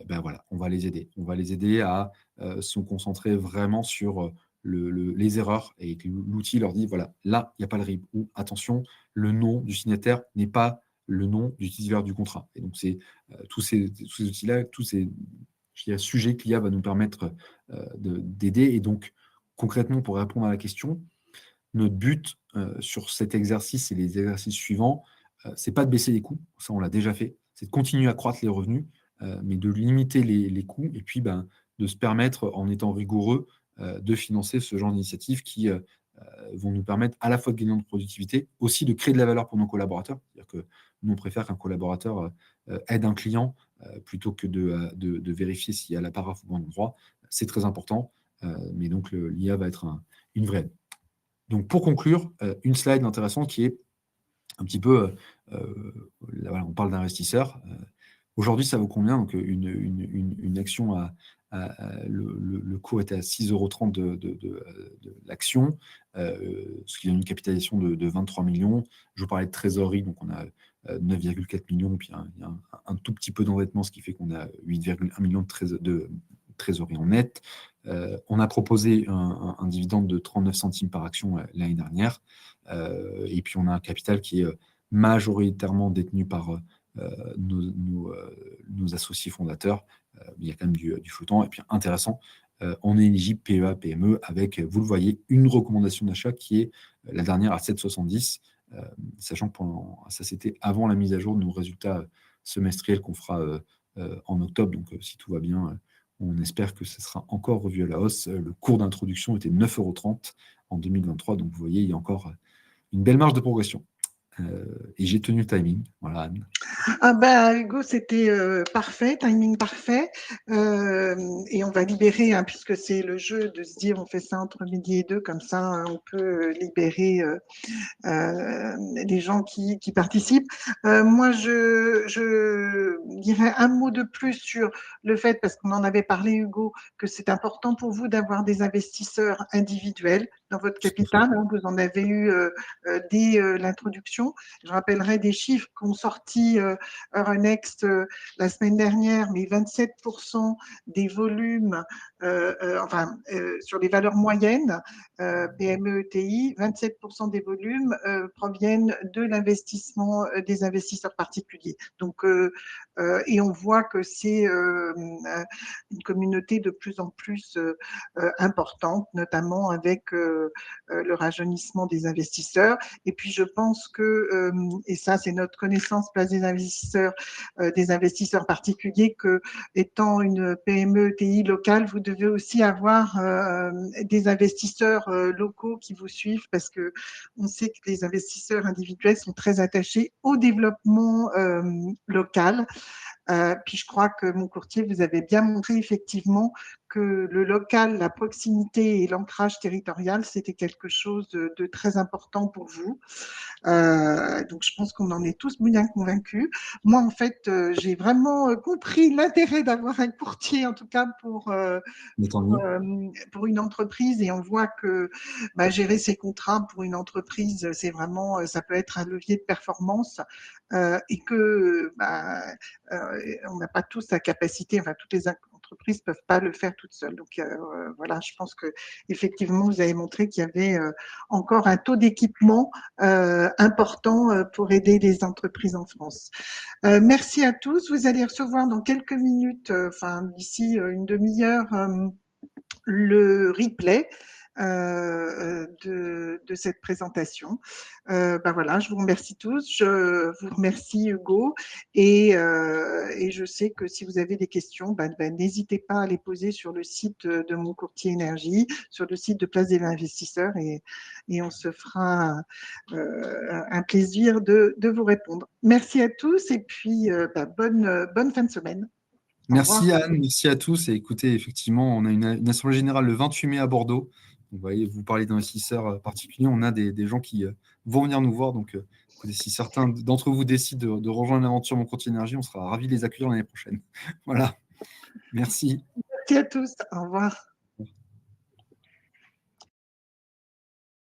S2: Voilà, on va les aider. On va les aider à se concentrer vraiment sur les erreurs et que l'outil leur dit, voilà, là, il n'y a pas le RIB. Ou attention, le nom du signataire n'est pas le nom du titulaire du contrat. Et donc, c'est tous ces outils-là, tous ces sujets que l'IA va nous permettre d'aider. Et donc, concrètement, pour répondre à la question, notre but sur cet exercice et les exercices suivants, c'est pas de baisser les coûts, ça on l'a déjà fait, c'est de continuer à croître les revenus, mais de limiter les coûts et puis de se permettre, en étant rigoureux, de financer ce genre d'initiative qui vont nous permettre à la fois de gagner en productivité, aussi de créer de la valeur pour nos collaborateurs. C'est-à-dire que nous, on préfère qu'un collaborateur aide un client plutôt que de vérifier s'il y a la paraphe au bon endroit. C'est très important, mais donc l'IA va être une vraie aide. Donc pour conclure, une slide intéressante qui est un petit peu, voilà, on parle d'investisseurs. Aujourd'hui, ça vaut combien? Donc une action le cours était à 6,30 € de l'action, ce qui donne une capitalisation de 23 millions. Je vous parlais de trésorerie, donc on a 9,4 millions, puis il y a un tout petit peu d'endettement, ce qui fait qu'on a 8,1 millions de trésorerie en net. On a proposé un dividende de 39 centimes par action l'année dernière, et puis on a un capital qui est majoritairement détenu par nos associés fondateurs. Il y a quand même du flottant. Et puis intéressant, on est éligible PEA, PME avec, vous le voyez, une recommandation d'achat qui est la dernière à 7,70, sachant que ça c'était avant la mise à jour de nos résultats semestriels qu'on fera en octobre. Donc si tout va bien, on espère que ce sera encore revu à la hausse. Le cours d'introduction était 9,30 € en 2023. Donc vous voyez, il y a encore une belle marge de progression. Et j'ai tenu le timing. Voilà, Anne.
S1: Ah ben, Hugo, c'était parfait, timing parfait. Et on va libérer, hein, puisque c'est le jeu de se dire on fait ça entre midi et deux, comme ça hein, on peut libérer les gens qui participent. Moi, je dirais un mot de plus sur le fait, parce qu'on en avait parlé, Hugo, que c'est important pour vous d'avoir des investisseurs individuels dans votre capital. Hein, vous en avez eu dès l'introduction. Je rappellerai des chiffres qu'ont sorti Euronext la semaine dernière, mais 27% des volumes, sur les valeurs moyennes, PME, ETI, 27% des volumes proviennent de l'investissement des investisseurs particuliers. Donc, et on voit que c'est une communauté de plus en plus importante, notamment avec le rajeunissement des investisseurs. Et puis, je pense que, et ça, c'est notre connaissance place des investisseurs particuliers, que étant une PME ETI locale, vous devez aussi avoir des investisseurs locaux qui vous suivent, parce que on sait que les investisseurs individuels sont très attachés au développement local. Puis je crois que mon courtier, vous avez bien montré effectivement que le local, la proximité et l'ancrage territorial, c'était quelque chose de très important pour vous. Donc je pense qu'on en est tous bien convaincus. Moi, en fait, j'ai vraiment compris l'intérêt d'avoir un courtier, en tout cas pour une entreprise, et on voit que gérer ses contrats pour une entreprise, c'est vraiment, ça peut être un levier de performance, et que on n'a pas tous la capacité, enfin toutes les entreprises ne peuvent pas le faire toutes seules. Donc voilà, je pense que effectivement vous avez montré qu'il y avait encore un taux d'équipement important pour aider les entreprises en France. Merci à tous. Vous allez recevoir dans quelques minutes, d'ici une demi-heure, le replay de cette présentation. Voilà, je vous remercie tous. Je vous remercie Hugo, et je sais que si vous avez des questions, n'hésitez pas à les poser sur le site de mon courtier énergie, sur le site de Place des Investisseurs, et on se fera un plaisir de vous répondre. Merci à tous, et puis bonne fin de semaine.
S2: Merci Anne, merci à tous. Et écoutez, effectivement, on a une assemblée générale le 28 mai à Bordeaux. Donc, vous voyez, vous parlez d'investisseurs particuliers, on a des gens qui vont venir nous voir. Donc, écoutez, si certains d'entre vous décident de rejoindre l'aventure Mon Courtier Énergie, on sera ravis de les accueillir l'année prochaine. Voilà, merci.
S1: Merci à tous, au revoir.